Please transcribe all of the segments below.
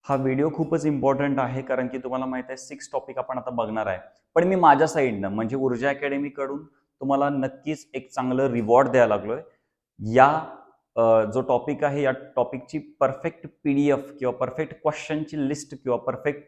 हा व्हिडिओ खूपच इम्पॉर्टंट आहे कारण की तुम्हाला माहित आहे 6 टॉपिक आपण आता बघणार आहे. पण मी माझ्या साईडनं म्हणजे ऊर्जा अकॅडमीकडून तुम्हाला नक्कीच एक चांगलं रिवॉर्ड द्यायला लागलोय. या जो टॉपिक आहे या टॉपिकची परफेक्ट पीडीएफ किंवा परफेक्ट क्वेश्चनची लिस्ट किंवा परफेक्ट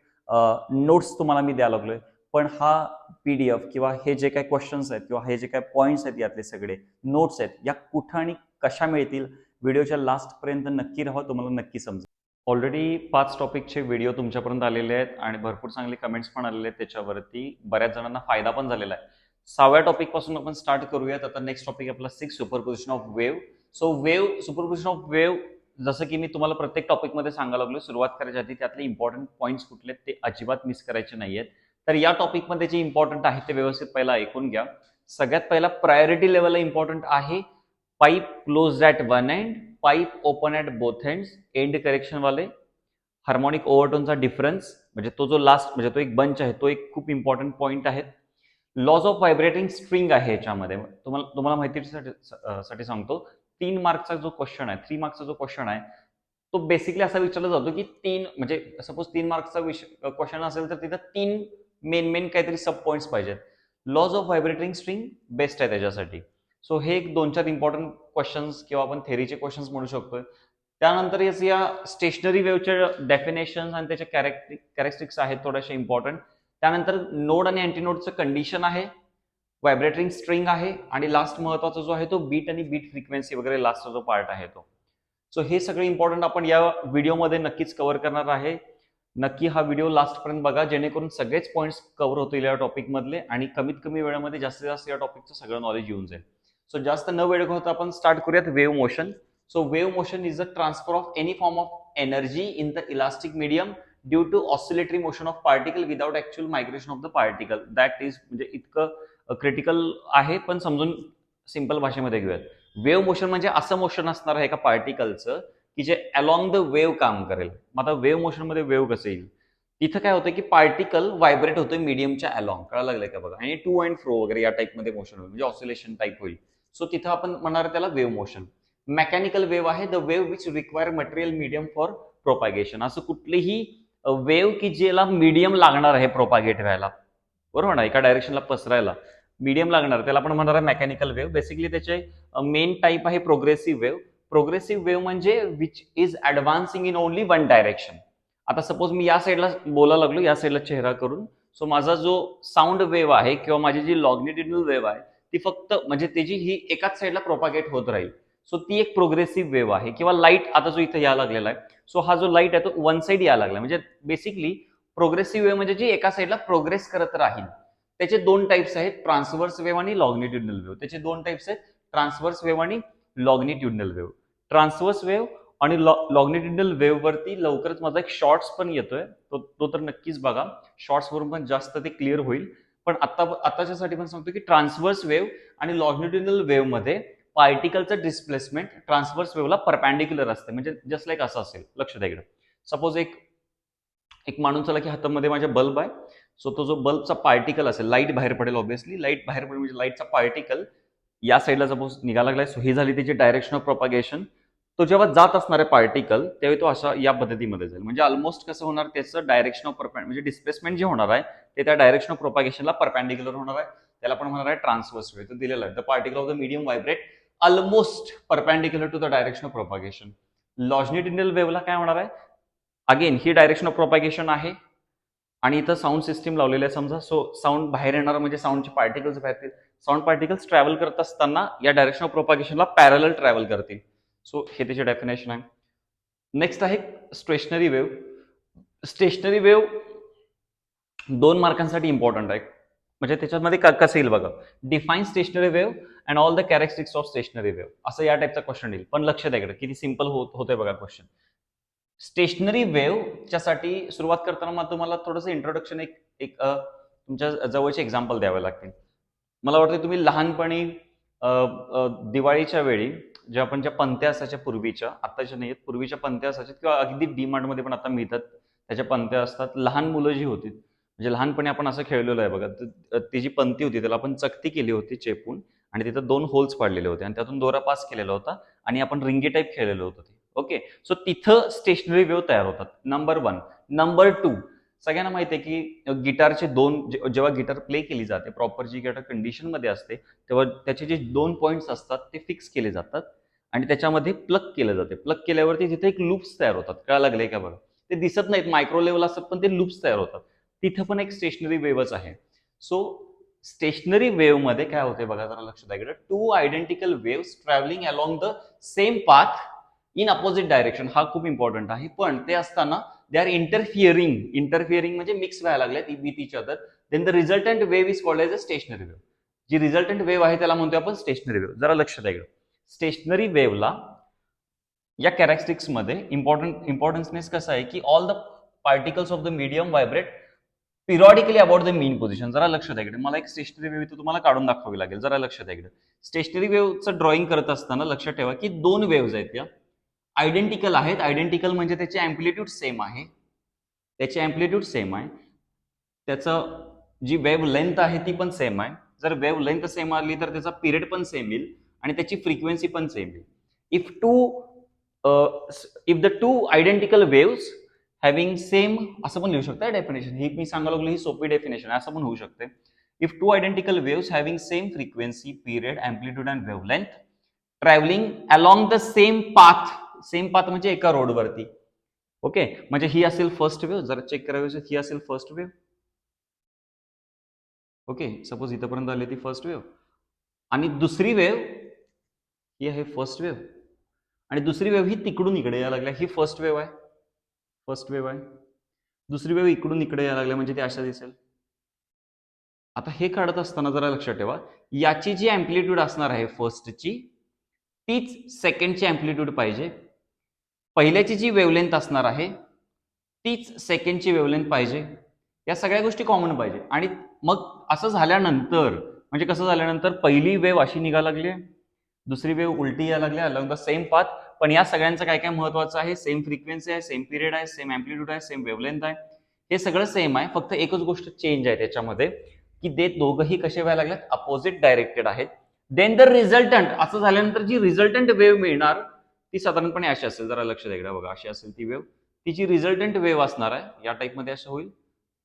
नोट्स तुम्हाला मी द्यायला लागलोय. पण हा पीडीएफ किंवा हे जे काही क्वेश्चन्स आहेत किंवा हे जे काही पॉईंट्स आहेत यातले सगळे नोट्स आहेत या कुठं आणि कशा मिळतील व्हिडिओच्या लास्टपर्यंत नक्की राहा, तुम्हाला नक्की समजेल. ऑलरेडी 5 टॉपिकचे व्हिडिओ तुमच्यापर्यंत आलेले आहेत आणि भरपूर चांगले कमेंट्स पण आलेले आहेत त्याच्यावरती. बऱ्याच जणांना फायदा पण झालेला आहे. 6व्या टॉपिक पासून आपण स्टार्ट करूयात. आता नेक्स्ट टॉपिक आपला 6 superposition of wave. So wave superposition of wave जसं की मी तुम्हाला प्रत्येक टॉपिकमध्ये सांगायला लागलो सुरुवात करायच्या आधी त्यातले इम्पॉर्टंट पॉईंट्स कुठले ते अजिबात मिस करायचे नाहीयेत. तर या टॉपिकमध्ये जे इम्पॉर्टंट आहे ते व्यवस्थित पहिला ऐकून घ्या. सगळ्यात पहिला प्रायोरिटी लेवलला इम्पॉर्टंट आहे pipe close at one end, pipe open at both ends, end correction वाले, हार्मोनिक ओव्हरटोनचा डिफरन्स म्हणजे तो जो लास्ट म्हणजे तो एक बंच आहे तो एक खूप इम्पॉर्टंट पॉईंट आहे. लॉज ऑफ व्हायब्रेटिंग स्ट्रिंग आहे याच्यामध्ये. तुम्हाला माहितीसाठी सांगतो. 3 मार्कचा जो क्वेश्चन आहे 3 मार्कचा जो क्वेश्चन आहे तो बेसिकली असा विचारला जातो की 3 म्हणजे सपोज 3 मार्कचा क्वेश्चन असेल तर तिथं 3 मेन काहीतरी सब पॉईंट्स पाहिजेत. Laws of vibrating string best आहे त्याच्यासाठी. सो हे एक 2-4 इम्पॉर्टंट क्वेश्चन्स किंवा आपण थेरीचे क्वेश्चन्स म्हणू शकतोय. त्यानंतर या स्टेशनरी वेव्हच्या डेफिनेशन आणि त्याच्या कॅरेक्टरिस्टिक्स आहेत थोड्याशा इम्पॉर्टंट. त्यानंतर नोड आणि अँटीनोडचं कंडिशन आहे, व्हायब्रेटिंग स्ट्रिंग आहे आणि लास्ट महत्वाचा जो आहे तो बीट आणि बीट फ्रिक्वेन्सी वगैरे लास्टचा जो पार्ट आहे तो. सो हे सगळे इम्पॉर्टंट आपण या व्हिडिओमध्ये नक्कीच कव्हर करणार आहे. नक्की हा व्हिडिओ लास्टपर्यंत बघा जेणेकरून सगळेच पॉईंट्स कव्हर होतील या टॉपिक मधले आणि कमीत कमी वेळेमध्ये जास्तीत जास्त या टॉपिकचं सगळं नॉलेज येऊन जाईल. सो जास्त न वेळ घालवता आपण स्टार्ट करूयात wave motion. So wave motion is the transfer of any form of energy in the elastic medium due to oscillatory motion of particle without actual migration of the particle. That is म्हणजे इतकं critical आहे पण समजून simple भाषेमध्ये घेऊयात. Wave motion म्हणजे असं motion असणार आहे एका पार्टिकलचं की जे अलॉंग द वेव्ह काम करेल. मग आता वेव्ह मोशन मध्ये वेव्ह कसं येईल? तिथं काय होतं की पार्टिकल व्हायब्रेट होतोय मीडियमच्या अलॉंग. कळायला लागलंय का बघा? आणि टू अँड फ्रो वगैरे या टाईपमध्ये मोशन होईल म्हणजे ऑसिलेशन टाईप होईल. सो तिथं आपण म्हणणार त्याला वेव्ह मोशन. मेकॅनिकल वेव्ह आहे the wave which require material medium for propagation. असं कुठलीही वेव्ह की ज्याला मीडियम लागणार आहे प्रोपागेट व्हायला, बरोबर ना, एका डायरेक्शनला पसरायला मीडियम लागणार त्याला आपण म्हणणार आहे मेकॅनिकल वेव्ह. बेसिकली त्याचे मेन टाईप आहे प्रोग्रेसिव्ह वेव्ह. प्रोग्रेसिव्ह वेव्ह म्हणजे which is advancing in only one direction. आता सपोज मी या साईडला बोलायला लागलो या साईडला चेहरा करून. सो माझा जो साऊंड वेव्ह आहे किंवा माझी जी लॉंगिट्युडिनल वेव्ह आहे ती फक्त म्हणजे त्याची ही एकाच साईडला प्रोपागेट होत राहील. सो ती एक प्रोग्रेसिव्ह वेव्ह आहे. किंवा लाईट आता जो इथं यायला लागलेला आहे. सो हा जो लाईट आहे तो वन साईड यायला लागला म्हणजे बेसिकली प्रोग्रेसिव्ह वेव्ह म्हणजे जी एका साईडला प्रोग्रेस करत राहील. त्याचे 2 टाइप्स आहेत, ट्रान्सव्हर्स वेव्ह आणि लॉंगिट्युडिनल वेव्ह. त्याचे 2 टाइप्स आहेत, ट्रान्सव्हर्स वेव्ह आणि लॉंगिट्युडिनल वेव्ह. ट्रान्सव्हर्स वेव्ह आणि लॉंगिट्युडिनल वेव्ह वरती लवकरच माझा एक शॉर्ट्स पण येतोय, तो तर नक्कीच बघा. शॉर्ट्स वरून पण जास्त ते क्लिअर होईल. पण आताच्यासाठी पण सांगतो की ट्रान्सव्हर्स वेव्ह आणि लॉंगिट्युडिनल वेव्ह मध्ये पार्टिकलचं डिस्प्लेसमेंट ट्रान्सव्हर्स वेव्हला परपॅन्डिक्युलर असते. म्हणजे जस्ट लाईक असं असेल. लक्ष द्या इकडे. सपोज एक माणूस आला की हातामध्ये माझ्या बल्ब आहे. सो तो जो बल्बचा पार्टिकल असेल, लाईट बाहेर पडेल ऑब्व्हियसली. लाईट बाहेर पडेल म्हणजे लाईटचा पार्टिकल या साईडला सपोज निघायला लागलाय. सो ही झाली त्याची डायरेक्शन ऑफ प्रोपागेशन. तो जेव्हा जात असणार आहे पार्टिकल त्यावेळी तो अशा या पद्धतीमध्ये जाईल. म्हणजे ऑलमोस्ट कसं होणार त्याचं डायरेक्शन ऑफ म्हणजे डिस्प्लेसमेंट जे होणार आहे ते त्या डायरेक्शन ऑफ प्रोपागेशनला परपॅन्डिक्युलर होणार आहे. त्याला आपण म्हणणार आहे ट्रान्सव्हर्स वेव्ह. तो दिलेला आहे the particle of the medium vibrate almost perpendicular to the direction of propagation. Longitudinal वेव्हला काय होणार आहे? अगेन ही डायरेक्शन ऑफ प्रोपागेशन आहे आणि इथं साऊंड सिस्टीम लावलेलं आहे समजा. सो साऊंड बाहेर येणार म्हणजे साऊंडचे पार्टिकल्स बाहेर येतील. साऊंड पार्टिकल्स ट्रॅव्हल करत असताना या डायरेक्शन ऑफ प्रोपागेशनला पॅरलल ट्रॅव्हल करतील. सो हे त्याचे डेफिनेशन आहे. नेक्स्ट आहे स्टेशनरी वेव्ह. स्टेशनरी वेव्ह 2 मार्कांसाठी इम्पॉर्टंट आहे. म्हणजे त्याच्यामध्ये कसं येईल बघा. Define stationary wave and all the characteristics of stationary wave असं या टाईपचा क्वेश्चन येईल. पण लक्ष द्या इकडे किती सिंपल होतोय बघा क्वेश्चन. स्टेशनरी वेव्हच्या साठी सुरुवात करताना मग तुम्हाला थोडंसं इंट्रोडक्शन एक तुमच्या जवळचे एक्झाम्पल द्यावे लागतील. मला वाटतं तुम्ही लहानपणी दिवाळीच्या वेळी ज्या पंत्या असायच्या पूर्वीच्या, आताच्या नाही आहेत, पूर्वीच्या पंत्या असायच्या किंवा अगदी डीमार्ट मध्ये पण आता मिळतात त्याच्या पंत्या असतात. लहान मुलं जी होती म्हणजे लहानपणी आपण असं खेळलेलो आहे बघा. ती जी पंती होती त्याला आपण चकती केली होती चेपून आणि तिथं 2 होल्स पाडलेले होते आणि त्यातून दोरा पास केलेला होता आणि आपण रिंगी टाईप खेळलेलो होतो ते, ओके, सो तिथं स्टेशनरी वेव्ह तयार होतात. नंबर 1. नंबर 2, सगळ्यांना माहिती आहे की गिटारचे जेव्हा गिटार प्ले केली जाते, प्रॉपर जी गिटार कंडिशन मध्ये असते, तेव्हा त्याचे जे 2 पॉइंट्स असतात ते फिक्स केले जातात आणि त्याच्यामध्ये प्लग केलं जाते. प्लग केल्यावरती तिथे एक लूप्स तयार होतात. कळायला लागले का बघा? ते दिसत नाहीत, मायक्रो लेवल असतात, पण ते लूप्स तयार होतात. तिथं पण एक स्टेशनरी वेव्हच आहे. सो स्टेशनरी वेव्ह मध्ये काय होते बघा, जरा लक्ष द्या. 2 identical waves travelling along the same path in opposite direction. हा खूप इम्पॉर्टंट आहे. पण ते असताना दे आर इंटरफिअरिंग म्हणजे मिक्स व्हायला लागल्यात with each other. Then the resultant wave is called as a stationary wave. जी रिझल्टंट वेव्ह आहे त्याला म्हणतो आपण स्टेशनरी वेव्ह. जरा लक्ष द्या. स्टेशनरी वेव्हला या कॅरेक्टरिस्टिक्स मध्ये इम्पॉर्टन्सनेस कसं आहे की all the particles of the medium vibrate periodically about the mean position. जरा लक्ष द्या इकडे. मला एक स्टेशनरी वेव्ह इथं तुम्हाला काढून दाखवावी लागेल. जरा लक्ष द्या इकडे. स्टेशनरी वेव्हचं ड्रॉइंग करत असताना लक्षात ठेवा की 2 वेव्हज आहेत या आयडेंटिकल आहेत. आयडेंटिकल म्हणजे त्याची अँप्लिट्यूड सेम आहे. त्याची अँप्लिट्यूड सेम आहे. त्याचं जी वेव्ह लेंथ आहे ती पण सेम आहे. जर वेव्ह लेंथ सेम आली तर त्याचा पिरियड पण सेम येईल आणि त्याची फ्रिक्वेन्सी पण सेम येईल. If the two identical waves having same, असं पण लिहू शकता डेफिनेशन. ही मी सांगायला लागलो ही सोपी डेफिनेशन आहे, असं पण होऊ शकते. If two identical waves having same frequency, period, amplitude and wavelength travelling along the same path म्हणजे एका रोडवरती. ओके, म्हणजे ही असेल फर्स्ट वेव्ह. जरा चेक करावी, ही असेल फर्स्ट वेव्ह. ओके, सपोज इथपर्यंत आली ती फर्स्ट वेव्ह आणि दुसरी वेव्ह ही आहे फर्स्ट वेव्ह आणि दुसरी वेव्ह ही तिकडून इकडे यायला लागल्या. ही फर्स्ट वेव्ह आहे. दुसरी वेव्ह इकडून इकडे यायला लागल्या म्हणजे ती अशा दिसेल. आता हे काढत असताना जरा लक्षात ठेवा, याची जी अँप्लिट्यूड असणार आहे फर्स्टची तीच सेकंडची अँप्लिट्यूड पाहिजे. पहिल्याची जी वेव्हलेंथ असणार आहे तीच सेकंडची वेव्हलेंथ पाहिजे. या सगळ्या गोष्टी कॉमन पाहिजे. आणि मग असं झाल्यानंतर म्हणजे कसं झाल्यानंतर पहिली वेव्ह अशी निघायला लागली, दुसरी वेव्ह उलटी यायला लागली अलॉंग द सेम पाथ. पण या सगळ्यांचं काय काय महत्वाचं आहे? सेम फ्रिक्वेन्सी आहे, सेम पिरियड आहे, सेम अँप्लिट्यूड आहे, सेम वेव्हलेंथ आहे. हे सगळं सेम आहे. फक्त एकच गोष्ट चेंज आहे त्याच्यामध्ये की ते दोघंही कसे व्हायला लागलेत? अपोजिट डायरेक्टेड आहेत. देन द रिझल्टंट, असं झाल्यानंतर जी रिझल्टंट वेव्ह मिळणार ती साधारणपणे अशी असेल. जरा लक्ष द्या बघा, अशी असेल ती वेव्ह. तिची रिझल्टंट वेव्ह असणार आहे या टाईपमध्ये असं होईल.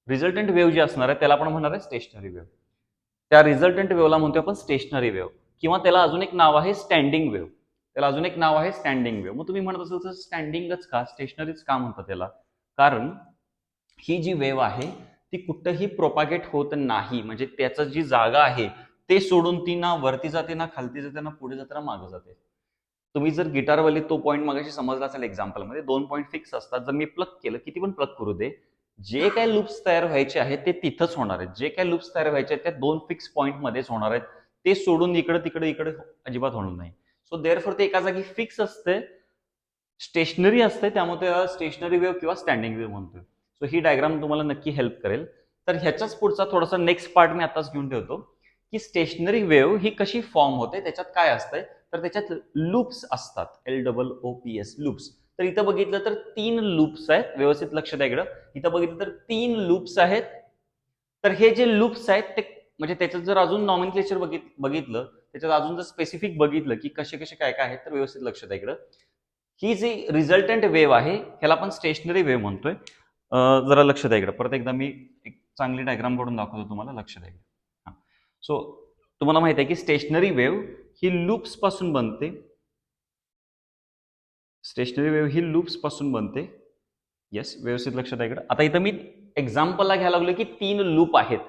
रिझल्टंट वेव्ह जी असणार आहे त्याला आपण म्हणणार आहे स्टेशनरी वेव्ह. त्या रिझल्टंट वेव्हला म्हणतो आपण स्टेशनरी वेव्ह किंवा त्याला अजून एक नाव आहे स्टँडिंग वेव्ह. मग तुम्ही म्हणत असाल तर स्टँडिंगच का, स्टेशनरीच का म्हणतात त्याला? कारण ही जी वेव्ह आहे ती कुठंही प्रोपागेट होत नाही. म्हणजे त्याचं जी जागा आहे ते सोडून ती ना वरती जाते, ना खालती जाते, ना पुढे जाते, ना मागे जाते. तुम्ही जर गिटारवाली तो पॉईंट मगाशी समजला असेल एक्झाम्पलमध्ये, 2 पॉईंट फिक्स असतात. जर मी प्लग केलं, किती पण प्लग करू दे, जे काय लूप्स तयार व्हायचे आहेत ते तिथंच होणार आहेत. जे काय लूप्स तयार व्हायचे आहेत त्या 2 फिक्स पॉईंट मध्येच होणार आहेत. ते सोडून इकडे तिकडे अजिबात होणार नाही. सो देअरफॉर ते एका जागी फिक्स असते, स्टेशनरी असते. त्यामुळे त्याला स्टेशनरी वेव्ह किंवा स्टँडिंग वेव्ह म्हणतोय. सो ही डायग्राम तुम्हाला नक्की हेल्प करेल. तर ह्याच्याच पुढचा थोडासा नेक्स्ट पार्ट मी आताच घेऊन ठेवतो की स्टेशनरी वेव्ह ही कशी फॉर्म होते, त्याच्यात काय असतंय. तर त्याच्यात लूप्स असतात, LOOPS लूप्स. तर इथं बघितलं तर 3 लूप्स आहेत. व्यवस्थित लक्ष द्या इकडं. इथं बघितलं तर 3 लूप्स आहेत. तर हे जे लूप्स आहेत ते म्हणजे त्याच्यात जर अजून नॉमेनक्लेचर बघितलं, त्याच्यात अजून जर स्पेसिफिक बघितलं की कसे कसे काय काय आहेत, तर व्यवस्थित लक्ष द्या इकडं. ही जी रिझल्टंट वेव्ह आहे ह्याला आपण स्टेशनरी वेव्ह म्हणतोय. जरा लक्ष द्या इकडं. परत एकदा मी एक चांगली डायग्राम काढून दाखवतो तुम्हाला. लक्ष द्या इकडं. सो तुम्हाला माहित आहे की स्टेशनरी वेव्ह ही लूप्स पासून बनते. येस, व्यवस्थित लक्ष द्या इकडं. आता इथं मी एक्झाम्पलला घ्यायला लागलो की 3 लूप आहेत.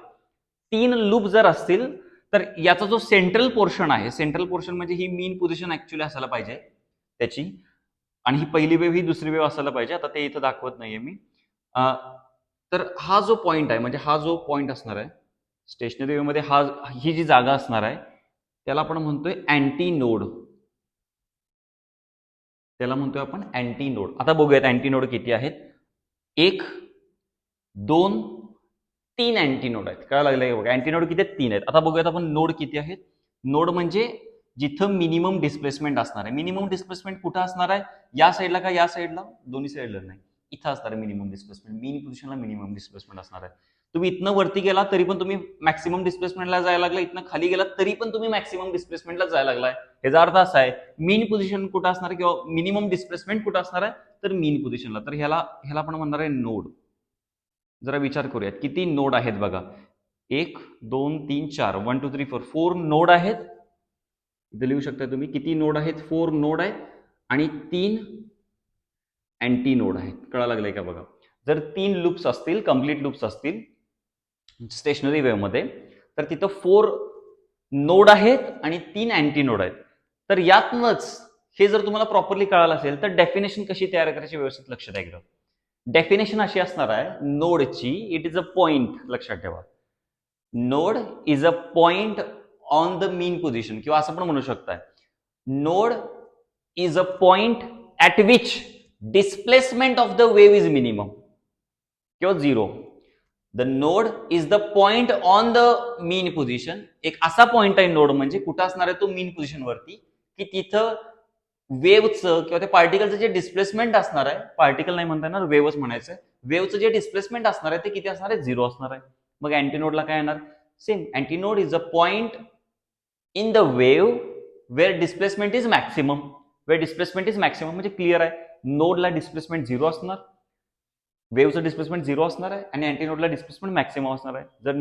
3 लूप जर असतील तर याचा जो सेंट्रल पोर्शन आहे, सेंट्रल पोर्शन म्हणजे ही मीन पोझिशन ऍक्च्युअली असायला पाहिजे त्याची, आणि ही पहिली वेव्ह ही दुसरी वेव्ह असायला पाहिजे. आता ते इथं दाखवत नाहीये मी. तर हा जो पॉइंट आहे, म्हणजे हा जो पॉइंट असणार आहे स्टेशनरी वेव्ह मध्ये, ही जी जागा असणार आहे त्याला आपण म्हणतोय अँटी नोड. आता बघूयात अँटी नोड किती आहेत. 1, 2, 3 अँटी नोड आहेत. काय लागलं बघा, अँटी नोड किती आहेत? 3 आहेत. आता बघूयात आपण नोड किती आहेत. नोड म्हणजे जिथं मिनिमम डिस्प्लेसमेंट असणार आहे. मिनिमम डिस्प्लेसमेंट कुठं असणार आहे? या साईडला का या साईडला? दोन्ही साईडला नाही, इथं असणार आहे मिनिमम डिस्प्लेसमेंट. मीन पोझिशनला मिनिमम डिस्प्लेसमेंट असणार आहे. तुम्ही इथनं वरती गेला तरी पण तुम्ही मॅक्सिमम डिस्प्लेसमेंटला जायला लागला, इथनं खाली गेला तरी पण तुम्ही मॅक्सिमम डिस्प्लेसमेंटला जायला लागलाय. याचा अर्थ असा आहे मीन पोझिशन कुठं असणार किंवा मिनिमम डिस्प्लेसमेंट कुठं असणार आहे, तर मीन पोझिशनला. तर ह्याला आपण म्हणणार आहे नोड. जरा विचार करूयात किती नोड आहेत बघा. 1 2 3 4 1 2 3 4 4 नोड आहेत. इथे लिहू शकता तुम्ही किती नोड आहेत. 4 नोड आहेत आणि 3 अँटी नोड आहेत. कळायला लागलंय का बघा. जर 3 लूप्स असतील, कम्प्लीट लूप्स असतील स्टेशनरी वेव्ह मध्ये, तर तिथं 4 नोड आहेत आणि 3 अँटी नोड आहेत. तर यातनच हे जर तुम्हाला प्रॉपरली कळालं असेल तर डेफिनेशन कशी तयार करायची व्यवस्थित लक्ष द्या एकदा. डेफिनेशन अशी असणार आहे नोडची, इट इज अ पॉइंट. लक्षात ठेवा, node is a point on the mean position, किंवा असं पण म्हणू शकताय node is a point at which displacement of the wave is minimum किंवा zero. The node is the point on the mean position. एक असा पॉइंट आहे node म्हणजे कुठं असणार आहे तो मीन पोझिशन वरती, की तिथं वेव्हचं किंवा त्या पार्टिकलचं जे डिस्प्लेसमेंट असणार आहे, पार्टिकल नाही म्हणता येणार, वेव्हच म्हणायचं, वेव्हचं जे डिस्प्लेसमेंट असणार आहे ते किती असणार आहे, झिरो असणार आहे. मग अँटीनोडला काय येणार, same. Antinode is a point in the wave where displacement is maximum. Where displacement is maximum म्हणजे क्लिअर आहे, नोडला डिस्प्लेसमेंट झिरो असणार, वेव्हचं डिस्प्लेसमेंट झिरो असणार आहे आणि अँटीनोडला डिस्प्लेसमेंट मॅक्सिमम असणार आहे. जर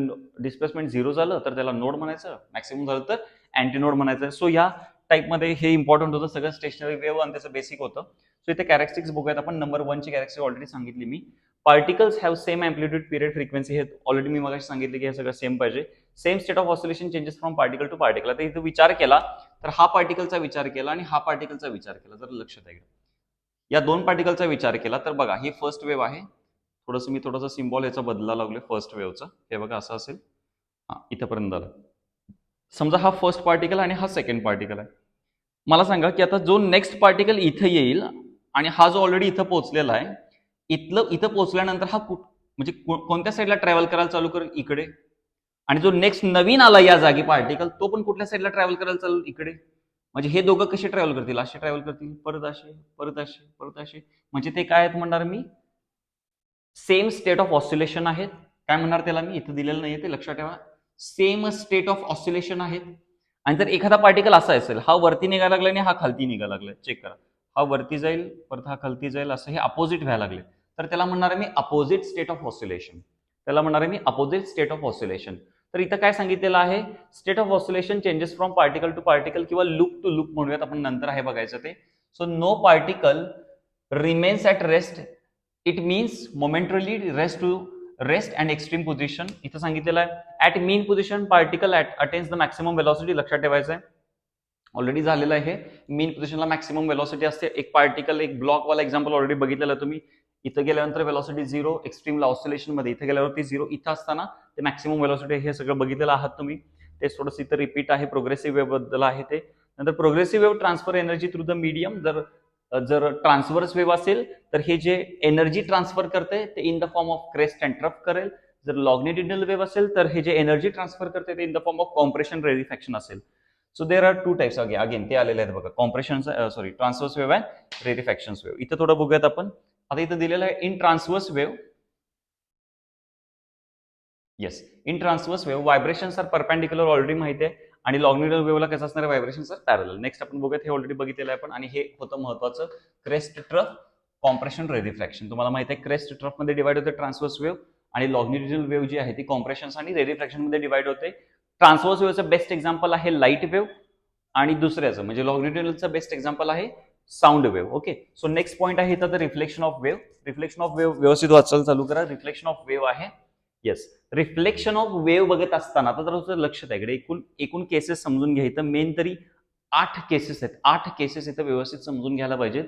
डिस्प्लेसमेंट झिरो झालं तर त्याला नोड म्हणायचं, मॅक्सिमम झालं तर अँटीनोड म्हणायचं. सो या टाईपमध्ये हे इम्पॉर्टंट होतं सगळं स्टेशनरी वेव्ह आणि त्याचं बेसिक होतं. सो इथे कॅरेक्टरिस्टिक्स बघूयात आपण. नंबर 1 ची कॅरेक्टरिस्टिक ऑलरेडी सांगितली मी. Particles have same amplitude period frequency. हे ऑलरेडी मी मगाशी सांगितले की हे सगळं सेम पाहिजे. Same state of oscillation changes from particle to particle. आता इथे विचार केला तर हा पार्टिकलचा विचार केला आणि हा पार्टिकलचा विचार केला. जर लक्षात आहे या दोन पार्टिकलचा विचार केला तर बघा ही फर्स्ट वेव्ह आहे. मी थोडासा सिम्बॉल याचा बदला लागलोय फर्स्ट वेव्हचा. हे बघा असं असेल, हा इथपर्यंत आलं. समजा हा फर्स्ट पार्टिकल आणि हा सेकंड पार्टिकल आहे. मला सांगा की आता जो नेक्स्ट पार्टिकल इथं येईल आणि हा जो ऑलरेडी इथं पोहोचलेला आहे, इथं पोहोचल्यानंतर हा म्हणजे कोणत्या साईडला ट्रॅव्हल करायला चालू करेल, इकडे. आणि जो नेक्स्ट नवीन आला या जागी पार्टिकल, तो पण कुठल्या साईडला ट्रॅव्हल करायला चालू, इकडे. म्हणजे हे दोघं कसे ट्रॅव्हल करतील, असे ट्रॅव्हल करतील, परत असे, परत असे, परत असे. म्हणजे ते काय आहेत म्हणणार मी, सेम स्टेट ऑफ ऑसिलेशन आहेत. काय म्हणणार त्याला मी, इथं दिलेलं नाहीये ते लक्षात ठेवा. सेम स्टेट ऑफ ऑसिलेशन आहेत. आणि जर एखादा पार्टिकल असा असेल, हा वरती निघायला लागला आणि हा खालती निघायला लागलाय, चेक करा, हा वरती जाईल परत हा खालती जाईल, असं हे अपोजिट व्हायला लागले, तर त्याला म्हणणार आहे मी अपोजिट स्टेट ऑफ ऑसिलेशन. त्याला म्हणणार आहे मी अपोजिट स्टेट ऑफ ऑसिलेशन. तर इथं काय सांगितलेलं आहे, state of oscillation changes from particle to particle किंवा लूप टू लूप म्हणूयात आपण, नंतर आहे बघायचं ते. So no particle remains at rest, it means momentarily rest and extreme position. इथं सांगितलेलं आहे at mean position particle attains the maximum velocity. लक्षात ठेवायचं आहे, ऑलरेडी झालेलं आहे. मेन पोझिशनला मॅक्सिमम वेलॉसिटी असते. एक पार्टिकल, एक ब्लॉकवाला एक्झाम्पल ऑलरेडी बघितलेलं तुम्ही. इथं गेल्यानंतर वेलॉसिटी झिरो, एक्स्ट्रीमला ऑसिलेशन मध्ये इथं गेल्यावरती झिरो, इथं असताना ते मॅक्सिमम वेलॉसिटी, हे सगळं बघितलेलं आहात तुम्ही. ते थोडंसं इथं रिपीट आहे, प्रोग्रेसिव्ह वेव्ह बद्दल आहे ते. नंतर progressive wave transfer energy through the medium. जर ट्रान्सव्हर्स वेव्ह असेल तर हे जे एनर्जी ट्रान्सफर करते ते in the form of crest and trough करेल. जर लॉंगिट्युडिनल वेव्ह असेल तर हे जे एनर्जी ट्रान्सफर करते ते in the form of compression rarefaction असेल. So there are two types. Again ते आलेले आहेत बघा, compression transverse wave and rarefactions wave. इथं थोडं बघूयात आपण. आता इथं दिलेलं आहे in transverse wave. Yes, in transverse wave vibrations are perpendicular, already माहिती आहे. आणि लॉंगिट्युडिनल वेव्हला कसं असणार आहे, व्हायब्रेशन्स आर पॅरलल. नेक्स्ट आपण बघूयात, हे ऑलरेडी बघितलेलं आहे आपण. आणि हे होतं महत्वाचं, क्रेस्ट ट्रफ कॉम्प्रेशन रेरिफ्रॅक्शन. तुम्हाला माहिती आहे क्रेस्ट ट्रफ मध्ये डिवाइड होते ट्रान्सव्हर्स वेव्ह, आणि लॉंगिट्युडिनल वेव्ह जी आहे ती कॉम्प्रेशन्स आणि रेरिफ्रॅक्शन मध्ये डिवाइड होते. ट्रान्सव्हर्स वेव्हचं बेस्ट एक्झाम्पल आहे लाईट वेव्ह, आणि दुसऱ्याचं म्हणजे लॉंगिट्युडिनलचं बेस्ट एक्झाम्पल आहे sound wave. Okay, so next point आहे इथं reflection of wave. Reflection of wave व्यवस्थित वाचायला चालू करा. रिफ्लेक्शन ऑफ वेव्ह आहे, येस, रिफ्लेक्शन ऑफ वेव्ह बघत असताना आता जर लक्षात आहे, एकूण केसेस समजून घ्या. इथं मेन तरी 8 केसेस आहेत. 8 केसेस इथं व्यवस्थित समजून घ्यायला पाहिजेत.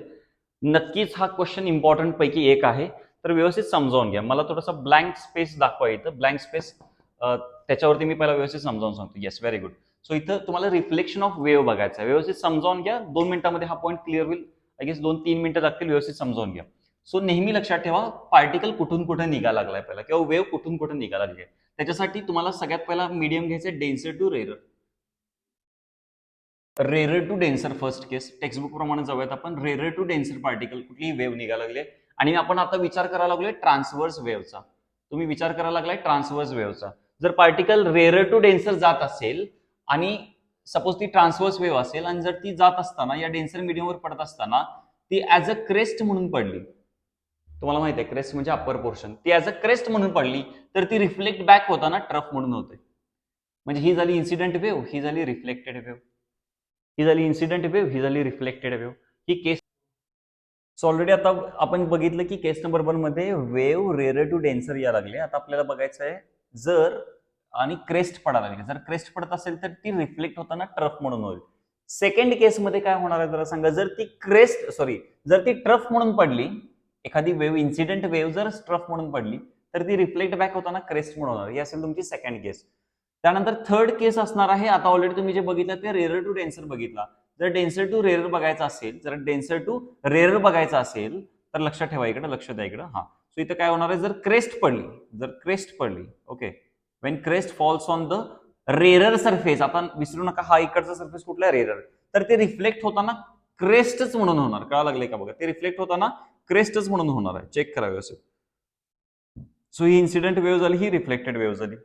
नक्कीच हा क्वेश्चन इम्पॉर्टंट पैकी एक आहे, तर व्यवस्थित समजावून घ्या. मला थोडासा ब्लँक स्पेस दाखवा इथं, ब्लँक स्पेस, त्याच्यावरती मी पहिला व्यवस्थित समजावून सांगतो. Yes, very good. सो इथं तुम्हाला रिफ्लेक्शन ऑफ वेव्ह बघायचं आहे, व्यवस्थित समजावून घ्या. 2 मिनिटांमध्ये हा पॉईंट क्लिअर होईल. आय गेस 2-3 मिनिटं लागतील, व्यवस्थित समजावून घ्या. सो नेहमी लक्षात ठेवा, पार्टिकल कुठून कुठे निघायला लागलाय पहिला, किंवा वेव्ह कुठून कुठे निघायला लागली. त्याच्यासाठी तुम्हाला सगळ्यात पहिला मीडियम घ्यायचं, denser to rarer. Rarer to denser first case, textbook प्रमाणे जाऊयात आपण. रेरर टू डेन्सर पार्टिकल कुठलीही वेव्ह निघायला लागले, आणि आपण आता विचार करायला लागलोय ट्रान्सव्हर्स वेव्हचा. तुम्ही विचार करायला लागलाय ट्रान्सव्हर्स वेव्हचा. जर पार्टिकल रेअर टू डेन्सर जात असेल आणि सपोज ती ट्रान्सव्हर्स वेव्ह असेल आणि जर ती जात असताना या डेन्सर मीडियमवर पडत असताना ती ऍज अ क्रेस्ट म्हणून पडली, तुम्हाला माहिती आहे क्रेस्ट म्हणजे अप्पर पोर्शन, ती ऍज अ क्रेस्ट म्हणून पडली तर ती रिफ्लेक्ट बॅक होताना ट्रफ म्हणून होते. म्हणजे ही झाली इन्सिडेंट वेव्ह, ही झाली रिफ्लेक्टेड वेव्ह, ही झाली इन्सिडेंट वेव्ह, ही झाली रिफ्लेक्टेड वेव्ह. ही केस सो ऑलरेडी आता आपण बघितलं की केस नंबर 1 मध्ये वेव्ह रेअर टू डेन्सर या लागले. आता आपल्याला बघायचं आहे जर आणि क्रेस्ट पडायला लागली, जर क्रेस्ट पडत असेल तर ती रिफ्लेक्ट होताना ट्रफ म्हणून होईल. सेकंड केस मध्ये काय होणार आहे जरा सांगा. जर ती जर ती ट्रफ म्हणून पडली, एखादी वेव्ह इन्सिडेंट वेव्ह जर ट्रफ म्हणून पडली तर ती रिफ्लेक्ट बॅक होताना क्रेस्ट म्हणून होणार. ही असेल तुमची सेकंड केस. त्यानंतर थर्ड केस असणार आहे, आता ऑलरेडी तुम्ही जे बघितलं ते रेअर टू डेन्सर बघितला. जर डेन्सर टू रेअर बघायचा असेल, जर डेन्सर टू रेअर बघायचा असेल तर लक्षात ठेवा, इकडे लक्ष द्या इकडे. हा सो इथं काय होणार आहे, जर क्रेस्ट पडली okay, Wien crest falls on the rare surface, आपण विसरू नका हा इकडचा सरफेस कुठला रेअर, तर ते रिफ्लेक्ट होताना क्रेस्टच म्हणून होणार. कळा लागले का बघा, ते रिफ्लेक्ट होताना क्रेस्टच म्हणून होणार आहे. चेक करावे असेल. सो ही इन्सिडेंट वेव्ह झाली, ही रिफ्लेक्टेड वेव्ह झाली.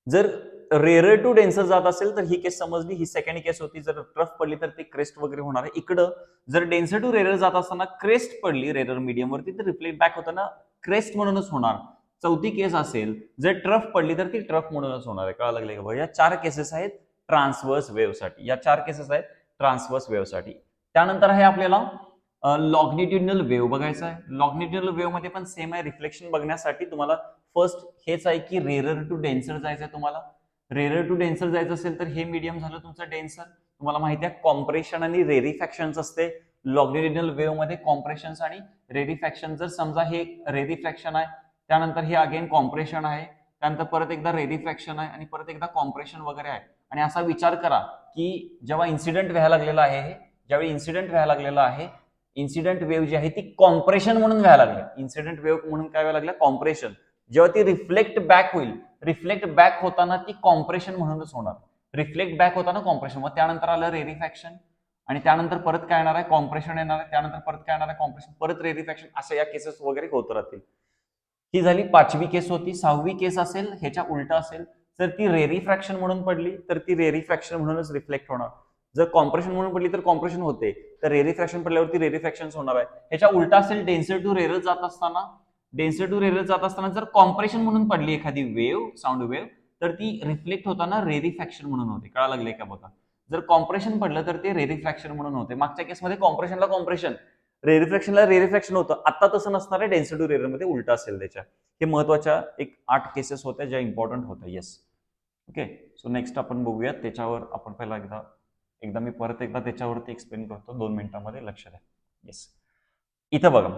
जर रेअर टू डेन्सर जात असेल तर ही केस समजली, ही सेकंड केस होती. जर ट्रफ पडली तर ती क्रेस्ट वगैरे होणार आहे. इकडं जर डेन्सर टू रेअर जात असताना क्रेस्ट पडली रेअर मीडियम वरती तर रिफ्लेक्ट बॅक होताना क्रेस्ट म्हणूनच होणार. चौथी केस असेल जर ट्रफ पडली तर ती ट्रफ म्हणूनच होणार आहे. कळा लागले का? या 4 केसेस आहेत ट्रान्सव्हर्स वेव्ह साठी. या 4 केसेस आहेत ट्रान्सव्हर्स वेव्ह साठी. त्यानंतर आहे आपल्याला लॉंगिट्युडिनल वेव्ह बघायचा आहे. लॉंगिट्युडिनल वेव्ह मध्ये पण सेम आहे. रिफ्लेक्शन बघण्यासाठी तुम्हाला फर्स्ट हेच आहे की रेअर टू डेन्सर जायचं आहे. तुम्हाला रेअर टू डेन्सर जायचं असेल तर हे मीडियम झालं तुमचं डेन्सर. तुम्हाला माहिती आहे कॉम्प्रेशन आणि रेरिफॅक्शन असते लॉंगिट्युडिनल वेव्ह मध्ये. कॉम्प्रेशन आणि रेरिफॅक्शन, जर समजा हे रेरिफॅक्शन आहे त्यानंतर हे अगेन कॉम्प्रेशन आहे, त्यानंतर परत एकदा रेरिफॅक्शन आहे आणि परत एकदा कॉम्प्रेशन वगैरे आहे. आणि असा विचार करा की जेव्हा इन्सिडेंट व्हायला लागलेला आहे, ज्यावेळी इन्सिडेंट व्हायला लागलेला आहे, इन्सिडेंट वेव्ह जी आहे ती कॉम्प्रेशन म्हणून व्हायला लागली. इन्सिडेंट वेव्ह म्हणून काय व्हायला लागलं? कॉम्प्रेशन. जेव्हा ती रिफ्लेक्ट बॅक होईल, रिफ्लेक्ट बॅक होताना ती कॉम्प्रेशन म्हणूनच होणार. रिफ्लेक्ट बॅक होताना कॉम्प्रेशन, मग त्यानंतर आलं रेरिफॅक्शन आणि त्यानंतर परत काय येणार आहे? कॉम्प्रेशन येणार आहे. त्यानंतर परत काय येणार आहे? कॉम्प्रेशन, परत रेरिफॅक्शन. अशा या केसेस वगैरे होत राहतील. ही झाली 5वी केस होती. 6वी केस असेल ह्याच्या उलट असेल. जर ती रेरिफ्रॅक्शन म्हणून पडली तर ती रेरिफॅक्शन म्हणूनच रिफ्लेक्ट होणार. जर कॉम्प्रेशन म्हणून पडली तर कॉम्प्रेशन होते, तर रेरिफ्रॅक्शन पडल्यावरती रेरिफॅक्शन होणार आहे. ह्याच्या उलटा असेल डेन्सर टू रेअर जात असताना जर कॉम्प्रेशन म्हणून पडली एखादी वेव्ह, साऊंड वेव्ह, तर ती रिफ्लेक्ट होताना रेरिफॅक्शन म्हणून होते. कळा लागले का बघा? जर कॉम्प्रेशन पडलं तर ते रेरिफ्रॅक्शन म्हणून होते. मागच्या केसमध्ये कॉम्प्रेशनला कॉम्प्रेशन, रेरिफ्रॅक्शनला रेरिफ्रॅक्शन होतं. आता तसं नसणार आहे, डेन्सर टू रेअर मध्ये उलटा असेल त्याच्या. हे महत्वाच्या एक 8 केसेस होत्या ज्या इम्पॉर्टंट होत्या. Yes, okay. सो नेक्स्ट आपण बघूयात. त्याच्यावर आपण पहिला एकदा मी परत एकदा त्याच्यावरती एक्सप्लेन करतो 2 मिनिटांमध्ये, लक्ष द्या. येस, इथं बघा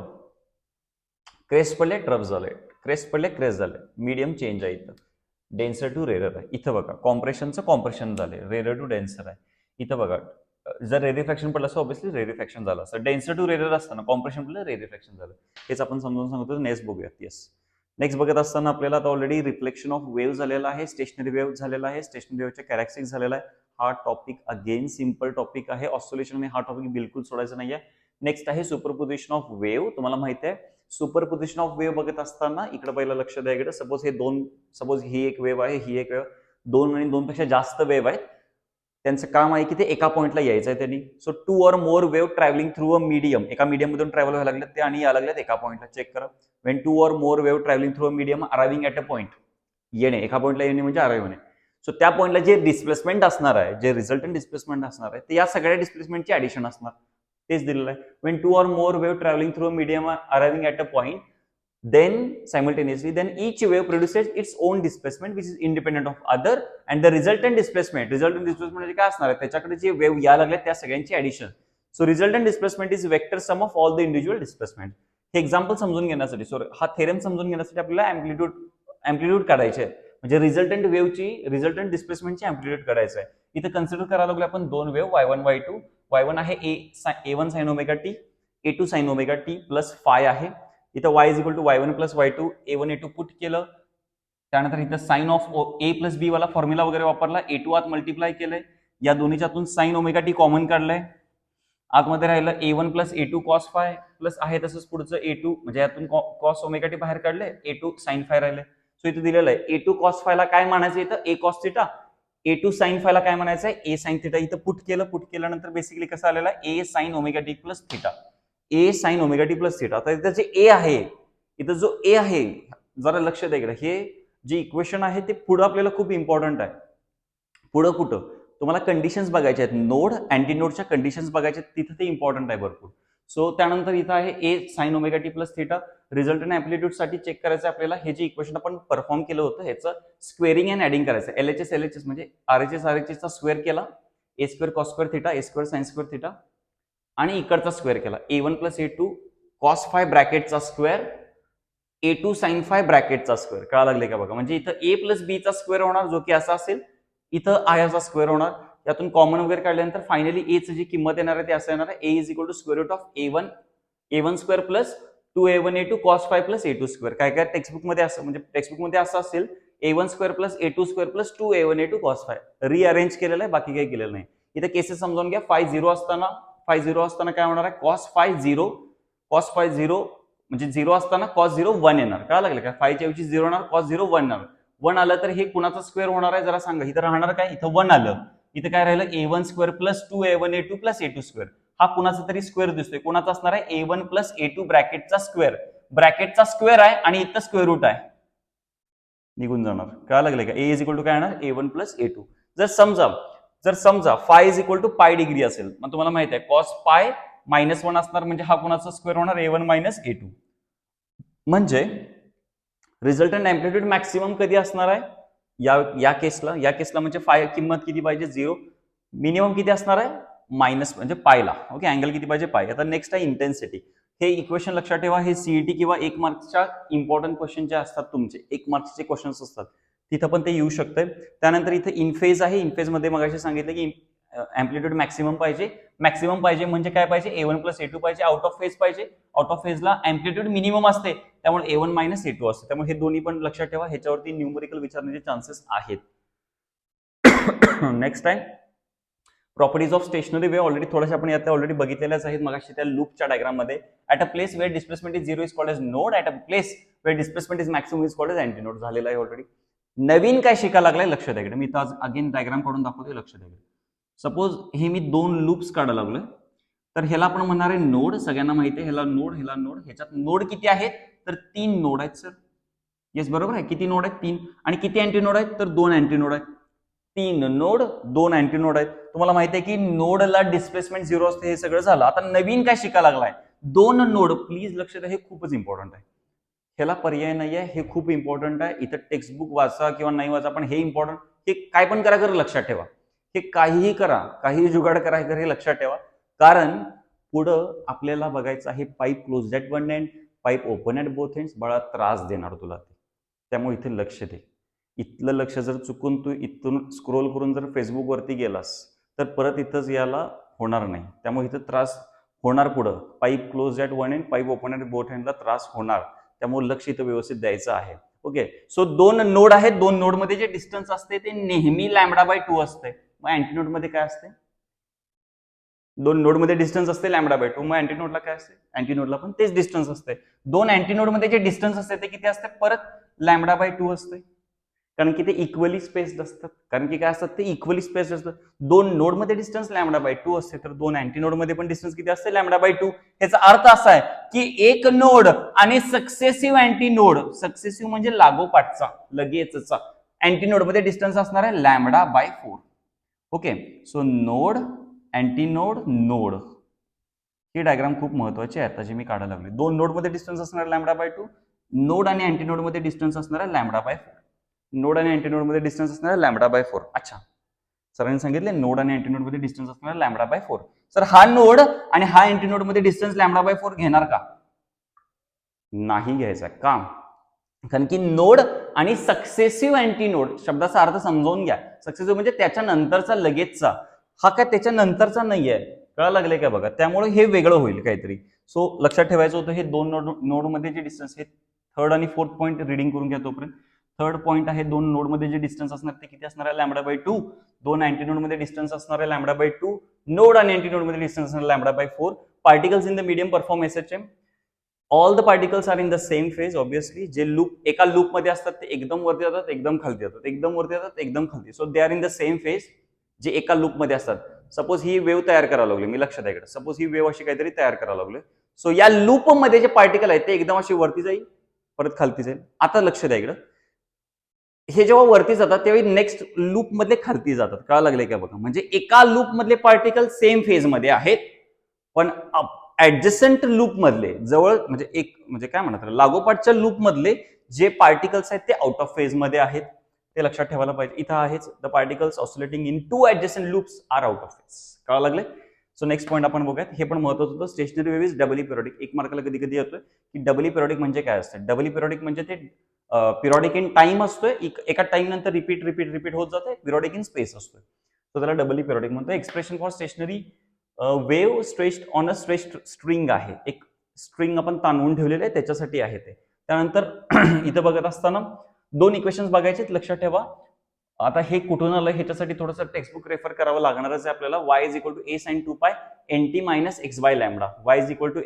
क्रेस्ट पडले ट्रफ झाले, क्रेस्ट पडले क्रेस्ट झाले, मीडियम चेंज आहे. इथं डेन्सर टू रेअर आहे. इथं बघा कॉम्प्रेशनचं कॉम्प्रेशन झाले, रेअर टू डेन्सर आहे. इथं बघा जर रेरिफॅक्शन पडलं असं ऑब्व्हियसली रेरिफॅक्शन झालं असं. डेन्सर टू रेअर असताना कॉम्प्रेशन पडलं, रेरिफॅक्शन झालं. हेच आपण समजून सांगतो. नेक्स्ट बघूयात. येस, नेक्स्ट बघत असताना आपल्याला आता ऑलरेडी रिफ्लेक्शन ऑफ वेव्ह झालेला आहे, स्टेशनरी वेव्ह झालेला आहे, स्टेशनरी वेव्हच्या कॅरेक्टरिस्टिक्स झालेला आहे. हा टॉपिक अगेन सिम्पल टॉपिक आहे. ऑस्सिलेशन हा टॉपिक बिलकुल सोडायचा नाहीये. नेक्स्ट आहे सुपरपोजिशन ऑफ वेव्ह. तुम्हाला माहिती आहे सुपरपोजिशन ऑफ वेव्ह बघत असताना इकडे पहिला लक्ष द्या. इकडे सपोज ही एक वेव्ह आहे, ही एक वेव्ह, 2 आणि 2 पेक्षा जास्त वेव्ह आहेत. त्यांचं काम आहे की ते एका पॉइंटला यायचं आहे त्यांनी. So 2 or more wave travelling through a medium, एका मीडियम मधून ट्रॅव्हल व्हायला लागले ते आणि यायला लागलेत एका पॉइंटला. चेक करा. When 2 or more wave travelling through a medium arriving at a point, येणे, एका पॉइंटला येणे म्हणजे अरायव्ह होणे. सो त्या पॉइंटला जे डिस्प्लेसमेंट असणार आहे, जे रिझल्टंट डिस्प्लेसमेंट असणार आहे, ते या सगळ्या डिस्प्लेसमेंटची ऍडिशन असणार. तेच दिलेलं आहे. When 2 or more wave travelling through a medium arriving at a point, then simultaneously then each wave produces its own displacement which is independent of other, and the resultant displacement म्हणजे काय असणार आहे? त्याच्याकडे जे वेव्ह यायला लागले त्या सगळ्यांची addition. So resultant displacement is vector sum of all the individual displacement. हे एक्झाम्पल समजून घेण्यासाठी, हा थेरम समजून घेण्यासाठी आपल्याला अँप्लिट्यूड काढायचे आहे. म्हणजे रिझल्टंट वेव्हची, रिझल्टंट डिस्प्लेसमेंटची अँप्लिट्यूड काढायचं आहे. इथं कन्सिडर करायला लागलो आपण 2 वेव्ह y1 y2. y1 आहे a1 sin omega t, a2 sin omega t plus phi आहे. इथं y is equal to y1 plus y2, a1 a2 put केलं. त्यानंतर इथं sine of a plus B वाला फॉर्म्युला वगैरे वापरला, a2 आत मल्टिप्लाय केलंय, या दोन्हीच्यातून साइन ओमेगा टी कॉमन काढलंय. आतमध्ये राहिलं A1 plus A2 cos phi plus आहे तसंच पुढचं A2 म्हणजे यातून कॉस ओमेगा टी बाहेर काढले, A2 साइन फाय राहिले. सो इथे दिलेलं आहे A2 कॉस फायला काय म्हणायचं इथं A cos theta, A2 sine फायला काय म्हणायचं आहे A साइन थिटा. इथं पुट केल्यानंतर बेसिकली कसं आलेलं आहे A sine omega t plus theta, A sine omega t plus theta. आता इथं जे A आहे, इथं जो A आहे जरा लक्ष द्या इकडे, हे जे इक्वेशन आहे ते पुढं आपल्याला खूप इम्पॉर्टंट आहे. पुढं कुठं तुम्हाला कंडिशन्स बघायच्या आहेत, नोड अँटी नोडच्या कंडिशन्स बघायच्या आहेत, तिथं ते इम्पॉर्टंट आहे भरपूर. सो त्यानंतर इथं आहे A sine omega t plus theta. Resultant amplitude साठी चेक करायचं आपल्याला, हे जे इक्वेशन आपण परफॉर्म केलं होतं ह्याचं स्क्वेअरिंग अँड ऍडिंग करायचं. LHS म्हणजे RHS चा स्क्वेअर केला, A square cos square theta, A square sine square theta, आणि इकडचा स्क्वेअर केला A1 plus A2 cos phi ब्रॅकेटचा स्क्वेअर, A2 साइन फाय ब्रॅकेटचा स्क्वेअर. कळा लागले का बघा, म्हणजे इथं A प्लस B चा स्क्वेअर होणार जो की असा असेल, इथं आयाचा स्क्वेअर होणार. यातून कॉमन वगैरे काढल्यानंतर फायनली A ची जी किंमत येणार आहे ते असं येणार आहे A is equal to square root of A1 square plus 2A1A2 cos phi plus A2 square. काय काय टेक्स्टबुकमध्ये असं, म्हणजे टेक्स्टबुकमध्ये असं असेल A1 square plus A2 square plus 2A1A2 cos phi. Rearrange केलेलं आहे, बाकी काही केलेलं नाही. इथं केसेस समजावून घ्या. फाय झिरो असताना काय होणार आहे कॉस फाय झिरो म्हणजे 0 असताना कॉस 0 1 येणार. काय लागलं का, 5 च्या ऐवजी 0 येणार, कॉस 0 1 येणार. 1 आलं तर हे कुणाचा स्क्वेअर होणार आहे जरा सांगा. इथं राहणार काय, इथं 1 आलं, इथं काय राहिलं A1 square plus 2A1A2 plus A2 square. हा कुणाचा तरी स्क्वेअर दिसतोय, कुणाचा असणार आहे A1 प्लस A2 ब्रॅकेटचा स्क्वेअर आहे आणि इथं स्क्वेअर रूट आहे, निघून जाणार. काय लागलं का, A इज इक्वल टू काय येणार A1 प्लस A2. जर समजा फाय इज इक्वल टू पाय डिग्री असेल, मग तुम्हाला माहित आहे कॉस पाय मायनस 1 असणार, म्हणजे हा कुणाचा स्क्वेअर होणार A1 मायनस A2. म्हणजे रिझल्टंट अँप्लिट्यूड मॅक्सिमम कधी असणार आहे या केसला म्हणजे फाय किंमत किती पाहिजे 0, मिनिमम किती असणार आहे मायनस म्हणजे पायला. ओके, अँगल किती पाहिजे पाय. आता नेक्स्ट आहे इंटेन्सिटी. हे इक्वेशन लक्षात ठेवा, हे सीईटी किंवा 1 मार्क्सच्या इम्पॉर्टंट क्वेश्चन जे असतात तुमचे 1 मार्क्सचे क्वेश्चन्स असतात तिथं पण ते येऊ शकतंय. त्यानंतर इथे इनफेज आहे, इनफेज मध्ये मगाशी सांगितलं की अँप्लिट्यूड मॅक्सिमम पाहिजे म्हणजे काय पाहिजे A1 प्लस A2 पाहिजे, आउट ऑफ फेज पाहिजे. आउट ऑफ फेजला अँप्लिट्यूड मिनिमम असते, त्यामुळे A1 मायनस A2 असते. त्यामुळे हे दोन्ही पण लक्षात ठेवा, ह्याच्यावरती न्यूमरिकल विचारण्याचे चान्सेस आहेत. नेक्स्ट आहे properties of stationary wave. Already थोड्याशा आपण यात ऑलरेडी बघितलेल्याच आहेत मगाशी त्या लूपच्या डायग्राममध्ये. At a place where displacement is 0 is called as node, at a place where displacement is maximum is called as anti node. झालेला आहे ऑलरेडी. नवीन काय शिकायला लागलाय लक्ष द्या इकडे, मी आज अगेन डायग्राम काढून दाखवतोय, लक्ष द्या. सपोज हे मी 2 लूप्स काढायला लागलोय, तर ह्याला आपण म्हणणार आहे नोड. सगळ्यांना माहिती आहे ह्याला नोड, ह्याच्यात नोड किती आहेत तर 3 नोड आहेत सर. येस बरोबर आहे, किती नोड आहेत 3. आणि किती अँटी नोड आहेत तर 2 अँटी नोड आहेत. 3 नोड 2 अँटी नोड आहेत. तुम्हाला माहिती आहे की नोडला डिस्प्लेसमेंट 0 असते, हे सगळं झालं. आता नवीन काय शिकायला लागलाय 2 नोड. प्लीज लक्ष द्या, हे खूपच इम्पॉर्टंट आहे, ह्याला पर्याय नाही आहे, हे खूप इम्पॉर्टंट आहे. इथं टेक्स्टबुक वाचा किंवा नाही वाचा, पण हे इम्पॉर्टंट, हे काय पण करा कर लक्षात ठेवा. हे काहीही करा, काही जुगाड करा कर हे लक्षात ठेवा. कारण पुढं आपल्याला बघायचं आहे pipe close at one end, pipe open at both ends. बळा त्रास देणार तुला ते, त्यामुळे इथे लक्ष दे. इथलं लक्ष जर चुकून तू इथून स्क्रोल करून जर फेसबुक वरती गेलास तर परत इथंच याला होणार नाही. त्यामुळे इथं त्रास होणार. पुढं pipe close at one end, pipe open at both एंडला त्रास होणार. त्यामुळे लक्ष इथं व्यवस्थित द्यायचं आहे. ओके, सो 2 नोड आहेत. 2 नोड मध्ये जे डिस्टन्स असते ते नेहमी λ/2 असते. मग अँटी नोड मध्ये काय असते, 2 नोड मध्ये डिस्टन्स असते λ/2. मग अँटी नोडला काय असते, अँटी नोडला पण तेच डिस्टन्स असते. 2 अँटी नोड मध्ये जे डिस्टन्स असते ते किती असते परत λ/2 असते, कारण की ते इक्वली स्पेस्ड असतात. कारण की काय असतात ते इक्वली स्पेस्ड असतात. 2 नोड मध्ये डिस्टन्स λ/2 असते, तर 2 अँटी नोड मध्ये पण डिस्टन्स किती असते λ/2. ह्याचा अर्थ असा आहे की एक नोड आणि सक्सेसिव्ह अँटी नोड, सक्सेसिव्ह म्हणजे लागोपाठचा लगेचचा, अँटी नोड मध्ये डिस्टन्स असणार आहे λ/4. Okay, so node anti node node, ही डायग्राम खूप महत्वाची आहे आता जी मी काढायला लागली. 2 नोड मध्ये डिस्टन्स असणार λ/2, नोड आणि अँटी नोड मध्ये डिस्टन्स असणार आहे λ/4. नोड आणि अँटी नोड मध्ये डिस्टन्स असणार आहे λ/4. अच्छा, सरांनी सांगितले नोड आणि अँटी नोड मध्ये डिस्टन्स असणार आहे λ/4. सर हा नोड आणि हा अँटी नोड मध्ये डिस्टन्स λ/4 घेणार का, नाही घ्यायचा. का, कारण की नोड आणि सक्सेसिव्ह अँटी नोड शब्दाचा अर्थ समजावून घ्या. सक्सेसिव्ह म्हणजे त्याच्या नंतरचा लगेचचा, हा काय त्याच्या नंतरचा नाहीये. कळा लागले का बघा, त्यामुळे हे वेगळं होईल काहीतरी. सो लक्षात ठेवायचं होतं हे 2 नोड मध्ये जे डिस्टन्स, हे थर्ड आणि फोर्थ पॉईंट रिडिंग करून घ्या तोपर्यंत. थर्ड पॉईंट आहे 2 नोड मध्ये जे डिस्टन्स असणार ते किती असणार आहे λ/2. 2 अँटी नोड मध्ये डिस्टन्स असणार आहे λ/2. नोड आणि अँटीनोड मध्ये distance lambda by 4. Particles in the medium perform SHM. All the particles are in the same phase. Obviously जे लूप एका लूप मध्ये असतात ते एकदम वरती जातात, एकदम खालती जातात, एकदम वरती जातात, एकदम खालती. So they are in the same phase. जे एका लूप मध्ये असतात. सपोज ही वेव्ह तयार करायला लागली, मी लक्षात आहे इकडे. सपोज ही वेव्ह अशी काहीतरी तयार करायला लागली. सो या लूप मध्ये जे पार्टिकल आहेत ते एकदम अशी वरती जाईल, परत खालती जाईल. आता लक्ष द्या इकडं. हे जेव्हा वरती जातात तेव्हा नेक्स्ट लूप मधले खालती जातात. कळायला लागले का बघा. म्हणजे एका लूप मधले पार्टिकल सेम फेज मध्ये आहेत, पण ऍडजस्टंट लूप मधले जवळ म्हणजे एक म्हणजे काय म्हणतात लागोपाठच्या लूप मधले जे पार्टिकल्स आहेत ते आउट ऑफ फेज मध्ये आहेत. ते लक्षात ठेवायला पाहिजे. इथं आहेच the particles oscillating in 2 adjacent loops are out of phase. कळायला लागले. सो नेक्स्ट पॉईंट आपण बघूयात. हे पण महत्वाचं होतं. Stationary wave is doubly periodic. एक मार्काला कधी कधी येतोय की डबली पिरियडिक म्हणजे काय असतं. डबली पिरियडिक म्हणजे ते पिरियडिक इन टाइम असतोय, एका टाइम नंतर रिपीट होत जाते. पिरियडिक इन स्पेस असतोय. तो त्याला डबली पिरियडिक म्हणतो. Expression for stationery wave stretched on a stretched string आहे. एक स्ट्रिंग आपण ताणवून ठेवलेले आहे त्याच्यासाठी आहे ते. त्यानंतर इथं बघत असताना 2 इक्वेशन्स बघायचे लक्षात ठेवा. आता हे कुठून आलं ह्याच्यासाठी थोडंसं टेक्स्टबुक रेफर करावं लागणारच आहे आपल्याला. y is equal to a sin 2 pi nt minus x by lambda. y is equal to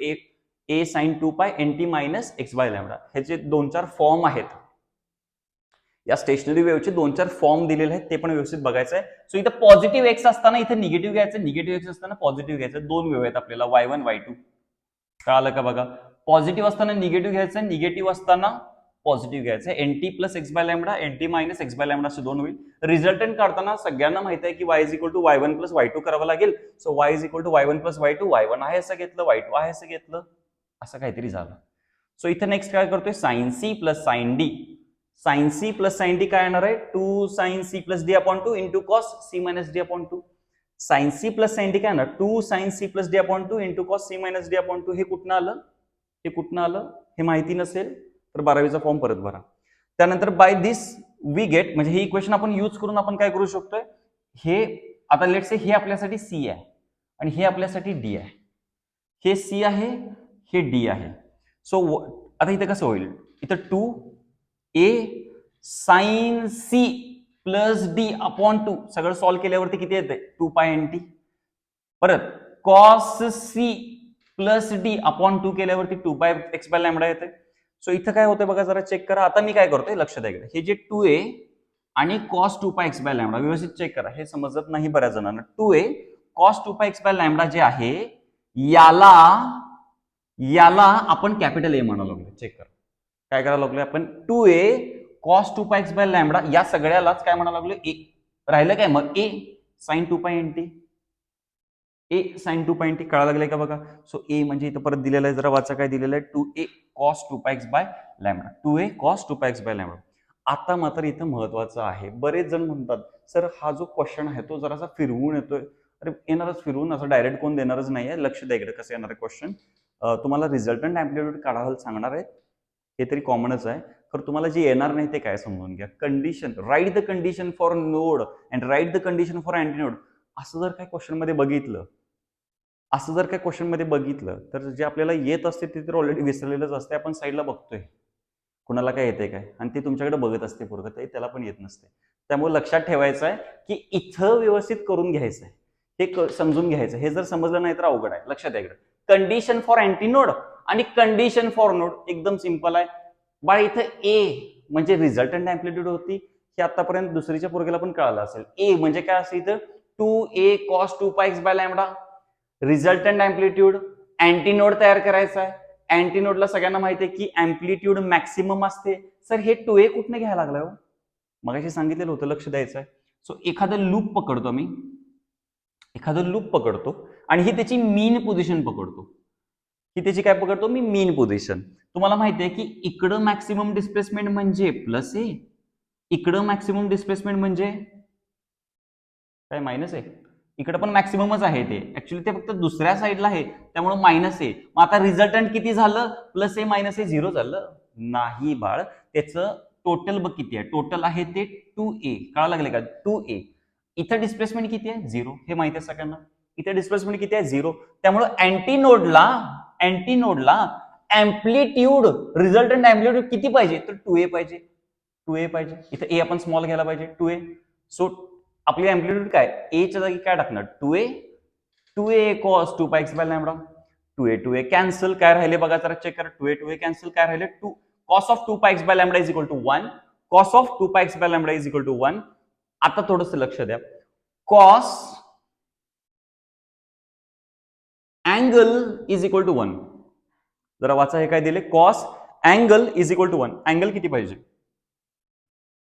a sin 2 pi nt minus x by lambda. ह्याचे 2-4 फॉर्म आहेत. या स्टेशनरी वेव्हचे 2-4 फॉर्म दिलेले आहेत, ते पण व्यवस्थित बघायचं आहे. सो इथं पॉझिटिव्ह एक्स असताना इथे निगेटिव्ह घ्यायचं, निगेटिव्ह एक्स असताना पॉझिटिव्ह घ्यायचं. 2 वेव्ह आहेत आपल्याला y1 y2. कळालं का बघा. पॉझिटिव्ह असताना निगेटिव्ह घ्यायचं, निगेटिव्ह असताना पॉझिटिव्ह घ्यायचं. nt plus x by lambda nt minus x by lambda असे 2 होईल. रिझल्टंट काढताना सगळ्यांना माहिती आहे की y is equal to y1 plus y2 करावं लागेल. So y is equal to y1 plus y2. y1 आहे असं घेतलं, y2 आहे असं घेतलं, असं काहीतरी झालं. सो इथे नेक्स्ट काय करतोय sine C plus sine D. Sine C plus sine D काय येणार आहे 2 sine C plus D upon 2 into cos C minus D upon 2. Sine C plus sine D काय येणार 2 sine C plus D upon 2 into cos C minus D upon 2. हे कुठनं आलं, हे कुठनं आलं हे माहिती नसेल तर 12वीचा फॉर्म परत भरा. त्यानंतर बाय दिस वी गेट म्हणजे हे इक्वेशन आपण यूज करून आपण काय करू शकतोय. हे आता लेट्स से हे आपल्यासाठी सी आहे आणि हे आपल्यासाठी डी आहे. हे सी आहे, हे डी आहे. सो आता इथे कसं होईल. इथं 2a sine C plus D upon 2 सगळं सॉल्व्ह केल्यावरती किती येते 2 पाय nt. परत cos C plus D upon 2 केल्यावरती 2 पाय एक्स बाय लॅम्बडा येते. सो इथं काय होतंय बघा जरा चेक करा. आता मी काय करतोय लक्ष द्या. हे जे 2a आणि cos 2 pi x by lambda व्यवस्थित चेक करा. हे समजत नाही बऱ्याच जणांना. 2a cos 2 pi x by lambda जे आहे याला आपण कॅपिटल ए म्हणायला लागलो. चेक करा काय करायला लागलोय आपण. 2a cos 2 pi x by lambda या सगळ्यालाच काय म्हणायला लागलो ए. राहिलं काय मग a sign 2 pi nt. A sign 2 pi nt कळायला लागलंय का बघा. सो ए म्हणजे इथं परत दिलेलं आहे, जरा वाचा काय दिलेलं आहे 2a cos 2 pi x by lambda. 2a cos 2 pi x by lambda. आता मात्र इथं महत्वाचं आहे. बरेच जण म्हणतात सर हा जो क्वेश्चन आहे तो जरासा फिरवून येतोय. अरे येणारच फिरवून, असं डायरेक्ट कोण देणारच नाहीये. लक्ष द्या इकडे कसं येणार आहे क्वेश्चन. तुम्हाला रिझल्टंट अँप्लिट्यूड काढायला सांगणार आहे, हे तरी कॉमनच आहे. तर तुम्हाला जे येणार नाही ते काय समजून घ्या. Condition, write the condition for node and write the condition for antinode. असं जर काय क्वेश्चन मध्ये बघितलं तर जे आपल्याला येत असते ते तर ऑलरेडी विसरलेलंच असते. आपण साईडला बघतोय कुणाला काय येते काय, आणि ते तुमच्याकडे बघत असते पोरगं, त्याला पण येत नसते. त्यामुळे लक्षात ठेवायचं आहे की इथं व्यवस्थित करून घ्यायचं आहे, हे समजून घ्यायचं. हे जर समजलं नाही तर अवघड आहे. लक्षात द्या इकडे कंडिशन फॉर अँटीनोड आणि कंडिशन फॉर नोड एकदम सिंपल आहे बाळ. इथं ए म्हणजे रिझल्टंट अँप्लिट्यूड होती, हे आतापर्यंत दुसरीच्या पोरगेला पण कळालं असेल. ए म्हणजे काय असतं इथं 2a cos 2 pi x by lambda. Resultant amplitude antinode तयार करायचा आहे. अँटीनोडला सगळ्यांना माहिती आहे की अँप्लिट्यूड मॅक्सिमम असते. सर हे 2a कुठनं घ्यायला लागलाय हो, मगाशी सांगितलेलं होतं लक्ष द्यायचं आहे. सो एखादं लूप पकडतो आणि ही त्याची मीन पोझिशन पकडतो. ही त्याची काय पकडतो मी मीन पोझिशन. तुम्हाला माहिती आहे की इकडं मॅक्सिमम डिस्प्लेसमेंट म्हणजे प्लस ए, इकडं मॅक्सिमम डिस्प्लेसमेंट म्हणजे काय मायनस आहे. इकडे पण मॅक्सिममच आहे ते, ऍक्च्युली ते फक्त दुसऱ्या साईडला आहे त्यामुळे मायनस आहे. मग आता रिझल्टंट किती झालं प्लस ए मायनस ए 0 झालं नाही बाळ. त्याचं टोटल बघ किती आहे, टोटल आहे ते 2a. कळायला लागले का 2a. इथं डिस्प्लेसमेंट किती आहे 0, हे माहिती आहे सगळ्यांना. इथे डिस्प्लेसमेंट किती आहे 0. त्यामुळे अँटीनोडला अँप्लिट्यूड रिझल्टंट अँप्लिट्यूड किती पाहिजे तर 2a पाहिजे. इथं ए आपण स्मॉल घ्यायला पाहिजे 2a. सो आपली अँप्लिट्यूड काय ए च्या जागी काय टाकणार 2a 2a cos 2 pi x by lambda, 2a cancel, काय राहिले बघा जरा चेक करा, 2a कॅन्सल, काय राहिले 2 cos of 2 pi x by lambda is equal to 1, cos of 2 pi x by lambda is equal to 1. आता थोडंसं लक्ष द्या, cos angle is equal to 1. जरा वाचा, हे काय दिले, cos angle is equal to 1. Angle किती पाहिजे,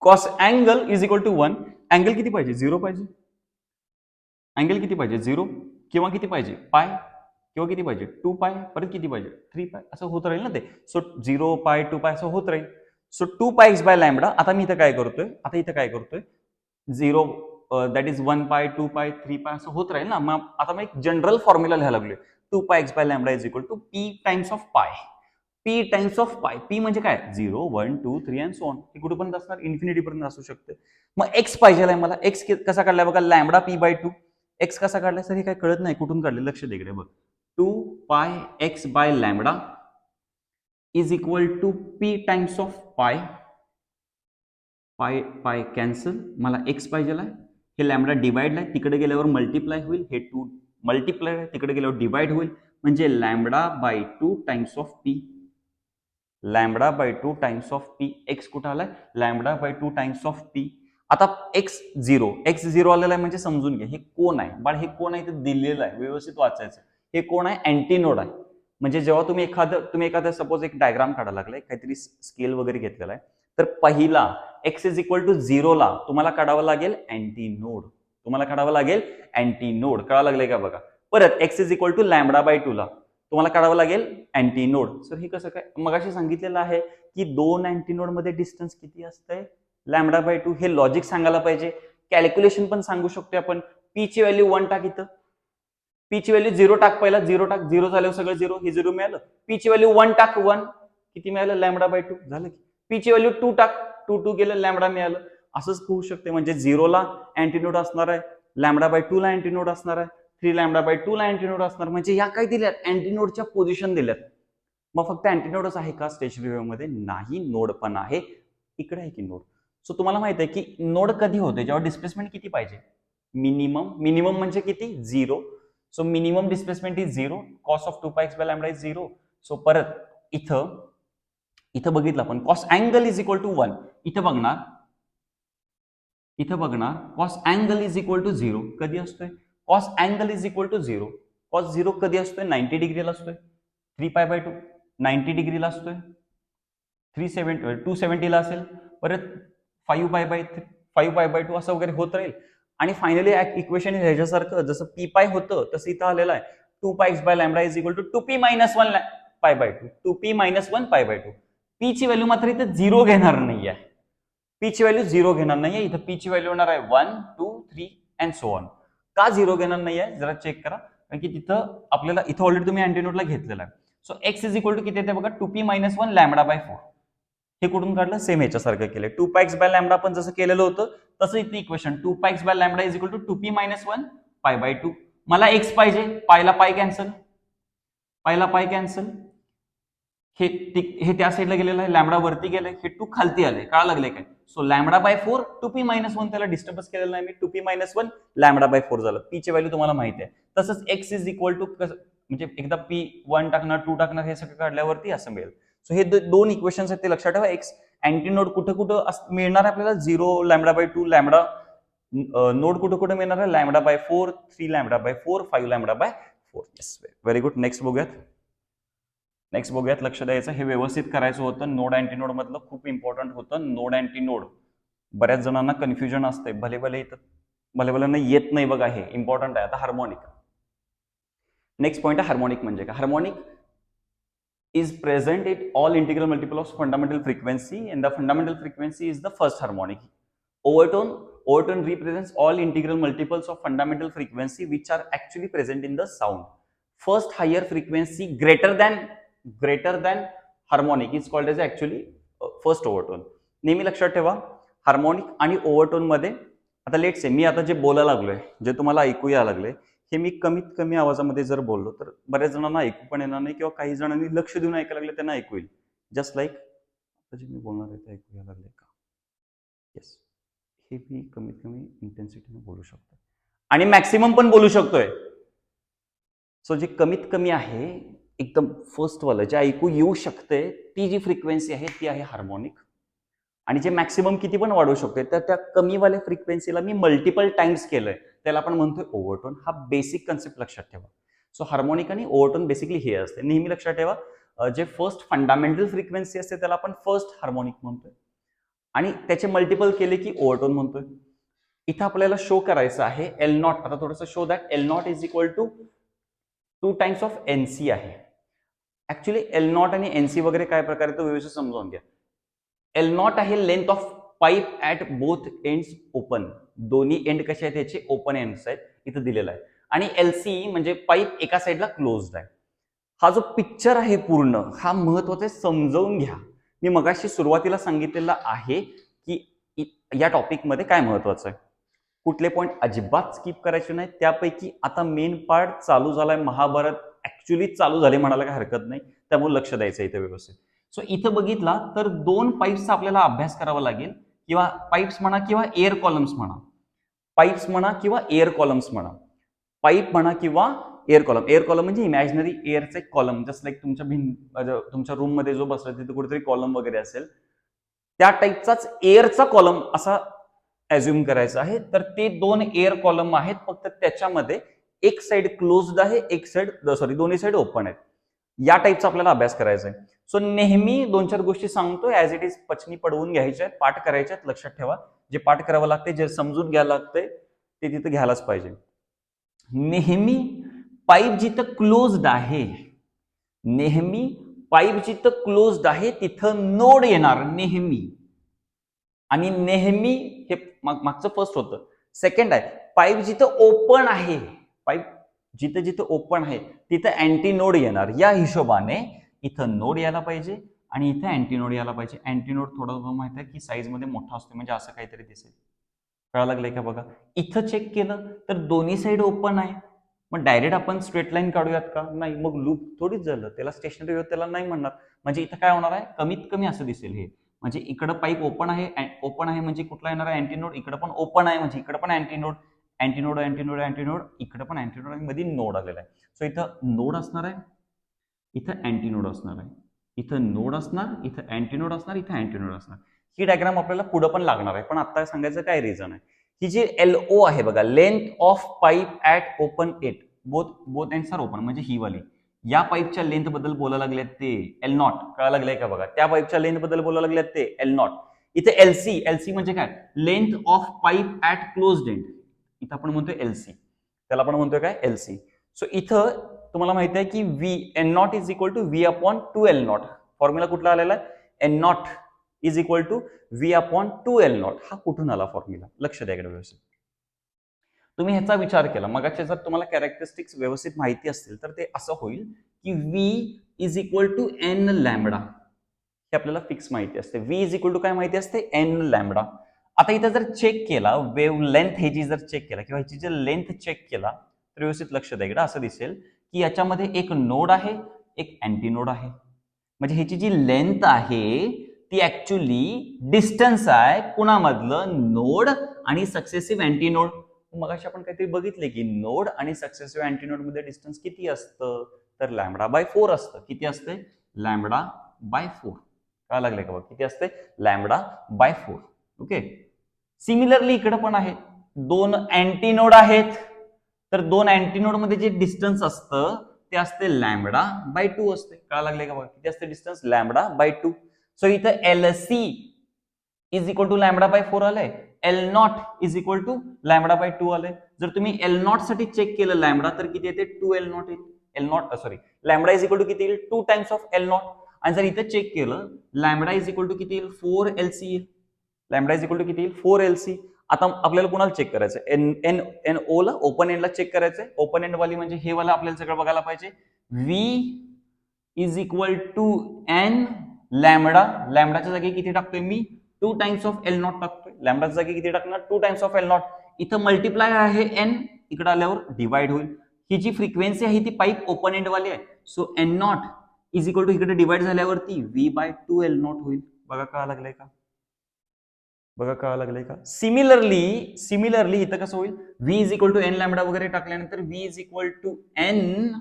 cos angle is equal to 1. Angle किती पाहिजे, 0 पाहिजे. अँगल किती पाहिजे, 0 किंवा किती पाहिजे, पाय, किंवा किती पाहिजे, 2 पाय, परत किती पाहिजे, 3 पाय, असं होत राहील ना ते. सो 0 पाय 2 पाय असं होत राहील. So 2 pi x by lambda. आता मी इथं काय करतोय, 0 दॅट इज 1 पाय 2 पाय 3 पाय असं होत राहील ना. मग आता मी एक जनरल फॉर्म्युला लिहायला लागलोय, 2 pi x by lambda is equal to P times of pi. P times of pi, P म्हणजे काय, 0 1 2 3 अँड सो ऑन. हे कुठे पण असणार, इन्फिनिटी पर्यंत असू शकते. मग एक्स पाहिजे मला, एक्स कसा काढलाय बघा, लॅम्बडा पी बाय 2. एक्स कसा काढलाय सर, हे काय कळत नाही, कुठून काढले, लक्ष दे इकडे बघ. 2 pi x by lambda is equal to P times of pi. Pi पाय कॅन्सल, मला एक्स पाहिजे, हे लॅम्बडा डिवाइड आहे, तिकडे गेल्यावर मल्टिप्लाय होईल, हे 2 मल्टिप्लाय आहे, तिकडे गेल्यावर डिवाइड होईल, म्हणजे lambda by 2 times of P. Lambda by 2 times of P. X कुठं आलाय, lambda by 2 times of P. आता एक्स झिरो आलेला आहे, म्हणजे समजून घ्या हे कोण आहे बाळ, हे कोण आहे ते दिलेलं आहे, व्यवस्थित वाचायचं. हे कोण आहे, अँटीनोड आहे. म्हणजे जेव्हा तुम्ही एखादं सपोज एक डायग्राम काढायला लागलाय, काहीतरी स्केल वगैरे घेतलेला आहे, तर पहिला एक्स इज इक्वल टू 0 ला तुम्हाला काढावं लागेल अँटीनोड. कळायला लागले का बघा. परत x is equal to lambda by 2 ला तुम्हाला काढावं लागेल अँटीनोड. सर हे कसं काय, मगाशी सांगितलेलं आहे की दोन अँटीनोड मध्ये डिस्टन्स किती असतंय, लॅम्बडा बाय 2. हे लॉजिक सांगायला पाहिजे, कॅल्क्युलेशन पण सांगू शकतो आपण. पी ची व्हॅल्यू 1 टाक, इथं पी ची व्हॅल्यू 0 टाक, पहिला 0 टाक, 0 झाल्यावर सगळं 0, हे 0 मिळालं. पी ची व्हॅल्यू 1 टाक, 1 किती मिळालं, लॅम्बडा बाय 2 झालं की. पी ची व्हॅल्यू 2 टाक, 2 गेलं, लॅम्बडा मिळालं. असंच होऊ शकते, म्हणजे 0 ला अँटीनोड असणार आहे, लॅम्बडा बाय 2 ला अँटीनोड असणार आहे, 3 लॅम्बडा बाय 2 ला अँटीनोड असणार. म्हणजे या काय दिल्यात, अँटीनोडच्या पोझिशन दिल्यात. मग फक्त अँटीनोडच आहे का स्टेशनरी वेव्ह मध्ये, नाही, नोड पण आहे. इकडे आहे की नोड. सो तुम्हाला माहित आहे की नोड कधी होते, जेव्हा डिस्प्लेसमेंट किती पाहिजे, मिनिमम म्हणजे किती, 0. So minimum displacement is 0, cos of 2 pi x by lambda is 0. So परत इथं बघितलं आपण, cos angle is equal to 1. इथं बघणार cos angle is equal to 0 कधी असतोय, cos angle is equal to 0. Cos 0 कधी असतोय, 90 डिग्रीला असतोय. 3 पाय बाय 2 90 डिग्रीला असतोय, 270 ला असेल, परत 5 पाय बाय 2 असं वगैरे होत राहील. आणि फायनली इक्वेशन ह्याच्यासारखं जसं पी पाय होतं तसं इथं आलेलं आहे, 2 pi x by lambda is equal to 2p minus 1 pi bye 2. 2p minus 1 pi bye 2. P ची व्हॅल्यू मात्र इथं 0 घेणार नाही आहे, पी ची व्हॅल्यू 0 घेणार नाहीये. इथं पी ची व्हॅल्यू होणार आहे 1 2 3 अँड सो ऑन. का 0 घेणार नाहीये जरा चेक करा, कारण की तिथं आपल्याला इथं ऑलरेडी तुम्ही अँटीनोडला घेतलेला आहे. So x is equal to किती येते बघा, 2p मायनस 1 लॅम्बडा बाय 4. हे कुठून काढलं, सेम ह्याच्यासारखं केलंय. 2 पाय एक्स बाय लॅम्बडा आपण जसं केलेलं होतं तसं इथे equation 2 pi x by lambda is equal to 2p minus 1 pi bye 2. मला एक्स पाहिजे, पायला पाय कॅन्सल, हे त्या साईडला गेलेलं आहे, लॅम्बडा वरती गेलंय, हे 2 खालती आले, कळा लागले काय. So lambda by 4 2p minus 1, त्याला डिस्टर्बच केलेलं नाही मी, 2p मायनस 1 लॅम्बडा बाय 4 झालं. पी ची व्हॅल्यू तुम्हाला माहिती आहे. तसंच एक्स इज इक्वल टू, म्हणजे एकदा पी 1 टाकणार 2 टाकणार, हे सगळं काढल्यावरती असं मिळेल. सो हे दोन इक्वेशन्स आहेत ते लक्षात ठेवा. एक्स अँटीनोड कुठं मिळणार आपल्याला, 0 लॅम्बडा बाय 2 लॅम्बडा. नोड कुठं मिळणार आहे, lambda by 4 3 lambda by 4 5 lambda by 4. Yes, very good. Next बघूयात, लक्ष द्यायचं, हे व्यवस्थित करायचं होतं. नोड अँटीनोड मधलं खूप इम्पॉर्टंट होतं. नोड अँटीनोड बऱ्याच जणांना कन्फ्युजन असते, भले येत नाही बघा, हे इम्पॉर्टंट आहे. आता हार्मोनिक, नेक्स्ट पॉइंट आहे हार्मोनिक म्हणजे काय. Harmonic is present at all integral multiple of fundamental frequency, and the fundamental frequency is the first harmonic. Overtone represents all integral multiples of fundamental frequency which are actually present in the sound. First higher frequency greater than harmonic is called as actually first overtone. नेहमी लक्षात ठेवा, harmonic आणि ओव्हरटोन मध्ये, आता late से मी आता जे बोलायला लागलोय, जे तुम्हाला ऐकू यायला लागले, हे मी कमीत कमी आवाजामध्ये जर बोललो तर बऱ्याच जणांना ऐकू पण येणार नाही, किंवा काही जणांनी लक्ष देऊन ऐकायला लागले त्यांना ऐकू येईल. जस्ट लाईक जे मी बोलणार आहे ते ऐकू यायला लागले का. येस, हे मी कमीत कमी इंटेन्सिटीने बोलू शकतो आणि मॅक्सिमम पण बोलू शकतोय. सो जे कमीत कमी आहे, एकदम फर्स्टवालं जे ऐकू येऊ शकते, ती जी फ्रिक्वेन्सी आहे ती आहे हार्मोनिक. आणि जे मॅक्सिमम किती पण वाढवू शकते, तर त्या कमीवाल्या फ्रिक्वेन्सीला मी मल्टिपल टाइम्स केलंय, त्याला आपण म्हणतोय ओव्हरटोन. हा बेसिक कन्सेप्ट लक्षात ठेवा. सो हार्मोनिक आणि ओव्हरटोन बेसिकली हे असते. नेहमी लक्षात ठेवा, जे फर्स्ट फंडामेंटल फ्रिक्वेन्सी असते त्याला आपण फर्स्ट हार्मोनिक म्हणतोय आणि त्याचे मल्टिपल केले की ओव्हरटोन म्हणतोय. इथं आपल्याला शो करायचं आहे एल नॉट. आता थोडंसं show that L naught is equal to 2 times of NC आहे. ऍक्च्युली एल नॉट आणि एनसी वगैरे काय प्रकारे तो व्यवस्थित समजावून घ्या. एल नॉट आहे length of pipe at both ends open. दोन्ही एंड कसे आहेत त्याचे ओपन एंड्स आहेत, इथं दिलेला आहे. आणि एलसी म्हणजे पाईप एका साईडला क्लोज्ड आहे. हा जो पिक्चर आहे पूर्ण, हा महत्वाचा आहे, समजावून घ्या. मी मगाशी सुरुवातीला सांगितलेलं आहे की या टॉपिकमध्ये काय महत्वाचं आहे. कुठले पॉईंट अजिबात स्किप करायचे नाही. त्यापैकी आता मेन पार्ट चालू झालाय, महाभारत ऍक्च्युली चालू झाले म्हणायला काही हरकत नाही, त्यामुळे लक्ष द्यायचं इथे व्यवस्थित. सो इथं बघितला तर 2 पाईप्सचा आपल्याला अभ्यास करावा लागेल, किंवा पाईप्स म्हणा किंवा एअर कॉलम्स म्हणा. पाईप्स म्हणा किंवा एअर कॉलम्स म्हणा. पाईप म्हणा किंवा एअर कॉलम. एअर कॉलम म्हणजे इमॅजिनरी एअरचा एक कॉलम, जस्ट लाईक तुमच्या रूम मध्ये जो बसला तिथे कुठेतरी कॉलम वगैरे असेल, त्या टाईपचाच एअरचा कॉलम असा ऍझ्युम करायचा आहे. तर ते 2 एअर कॉलम आहेत, फक्त त्याच्यामध्ये एक साइड क्लोज्ड आहे, एक साइड दोन्ही साइड ओपन आहेत. या टाईपचा आपल्याला अभ्यास करायचा आहे. सो नेहमी 2-4 गोष्टी सांगतो ऍज इट इज, पचनी पडवून घ्यायच्या आहेत, पाठ करायच्या आहेत. लक्षात ठेवा, जे पाठ करावं लागते, जे समजून घ्यायला लागते, ते तिथं घ्यायलाच पाहिजे. नेहमी पाईप जिथं क्लोज्ड आहे, नेहमी पाईप जिथं क्लोज्ड आहे तिथं नोड येणार नेहमी. आणि नेहमी हे मागचं फर्स्ट होतं. सेकंड आहे, पाईप जिथं ओपन आहे, पाईप जिथं जिथं ओपन आहे तिथं अँटी नोड येणार. या हिशोबाने इथं नोड यायला पाहिजे आणि इथं अँटी नोड यायला पाहिजे. अँटी नोड थोडं माहित आहे की साईज मध्ये मोठा असतो, म्हणजे असं काहीतरी दिसेल. कळा लागलंय का बघा. इथं चेक केलं तर दोन्ही साईड ओपन आहे, मग डायरेक्ट आपण स्ट्रेट लाईन काढूयात का? नाही, मग लूप थोडीच झालं, त्याला स्टेशनरी वेव्ह त्याला नाही म्हणणार. म्हणजे इथं काय होणार आहे, कमीत कमी असं दिसेल हे. म्हणजे इकडं पाईप ओपन आहे म्हणजे कुठला येणार आहे, अँटीनोड. इकडं पण ओपन आहे म्हणजे इकडं पण अँटीनोड. अँटीनोड अँटीनोड अँटीनोड, इकडं पण अँटीनोड आणि मध्ये नोड आलेला आहे. सो इथं नोड असणार आहे, इथं अँटीनोड असणार आहे, इथं नोड असणार, इथं अँटीनोड असणार, इथं अँटीनोड असणार. ही डायग्राम आपल्याला पुढे पण लागणार आहे, पण आता सांगायचं काय रिझन आहे. ही जी LO आहे बघा, length of pipe at open at, both ends are open, म्हणजे ही वाली. या पाईपच्या लेंथ बद्दल बोलायला लागलेत ते एल नॉट. कळायला लागलंय का बघा. त्या पाईपच्या लेंथ बद्दल बोलायला लागलेत ते एल नॉट. इथे एलसी म्हणजे काय, length of pipe at closed end. इथं आपण म्हणतोय एलसी, त्याला आपण म्हणतोय काय, एलसी. सो इथं तुम्हाला माहिती आहे की V N naught is equal to V upon 2 L naught. Formula कुठला आलेला आहे, N naught is equal to V upon 2 L naught. हा कुठून आला फॉर्म्युला, लक्ष द्या इकडे व्यवस्थित. तुम्ही ह्याचा विचार केला मगाचे, जर तुम्हाला कॅरेक्टरिस्टिक्स व्यवस्थित माहिती असतील तर ते असं होईल की V is equal to N lambda. हे आपल्याला फिक्स माहिती असते. V इज इक्वल टू काय माहिती असते, एन लॅम्बडा. आता इथं जर चेक केला वेव्ह लेंथ, ह्याची जर चेक केला किंवा ह्याची जर लेंथ चेक केला तर व्यवस्थित लक्ष द्या इकडे, असं दिसेल की याच्यामध्ये एक नोड आहे, एक अँटी नोड आहे. म्हणजे ह्याची जी लेंथ आहे ती ऍक्च्युली डिस्टन्स आहे कुणामधलं, नोड आणि सक्सेसिव्ह अँटी नोड. मगाशी आपण काहीतरी बघितले की नोड आणि सक्सेसिव्ह अँटीनोड मध्ये डिस्टन्स किती असतं, तर लॅम्बडा बाय 4 असतं. किती असते, लॅम्बडा बाय 4. काय लागले का बघ, किती असते, लॅम्बडा बाय 4. ओके. सिमिलरली इकडे पण आहे, 2 अँटीनोड आहेत, तर 2 अँटीनोड मध्ये जे डिस्टन्स असतं ते असते लॅम्बडा बाय 2 असते. काय लागले का बघ, किती असते डिस्टन्स, लॅम्बडा बाय 2. सो इथं LC is equal to lambda by 4 आलंय, L naught is equal to lambda by 2 आलंय. जर तुम्ही एल नॉट साठी चेक केलं लॅम्बडा, तर किती येते, 2 एल नॉट येईल. L naught sorry, lambda is equal to किती येईल, 2 टाइम्स ऑफ एल नॉट. आणि जर इथे चेक केलं लॅम्बडा इज इक्वल टू किती येईल, 4 LC येईल. लॅम्बडा इज इक्वल टू किती येईल, 4 LC. आता आपल्याला कोणाला चेक करायचं, एन ओ ला, ओपन एंडला चेक करायचंय. ओपन एंड वाली म्हणजे हे वाला आपल्याला सगळं बघायला पाहिजे. V is equal to N lambda. लॅम्बडाच्या जागी किती टाकतोय मी, 2 टाइम्स ऑफ एल नॉट टाकतोय. लॅम्बडाच्या जागी किती टाकणार, 2 टाइम्स ऑफ एल नॉट. इथं मल्टिप्लाय आहे एन, इकडे आल्यावर डिवाइड होईल. ही जी फ्रिक्वेन्सी आहे ती पाईप ओपन एंड वाली आहे. So N naught is equal to इकडे डिवाइड झाल्यावरती V बाय 2 एल नॉट होईल. बघा काय लागलंय का. बघा कळा लागलंय का? सिमिलरली इथं कसं होईल, V is equal to N lambda वगैरे टाकल्यानंतर V is equal to N.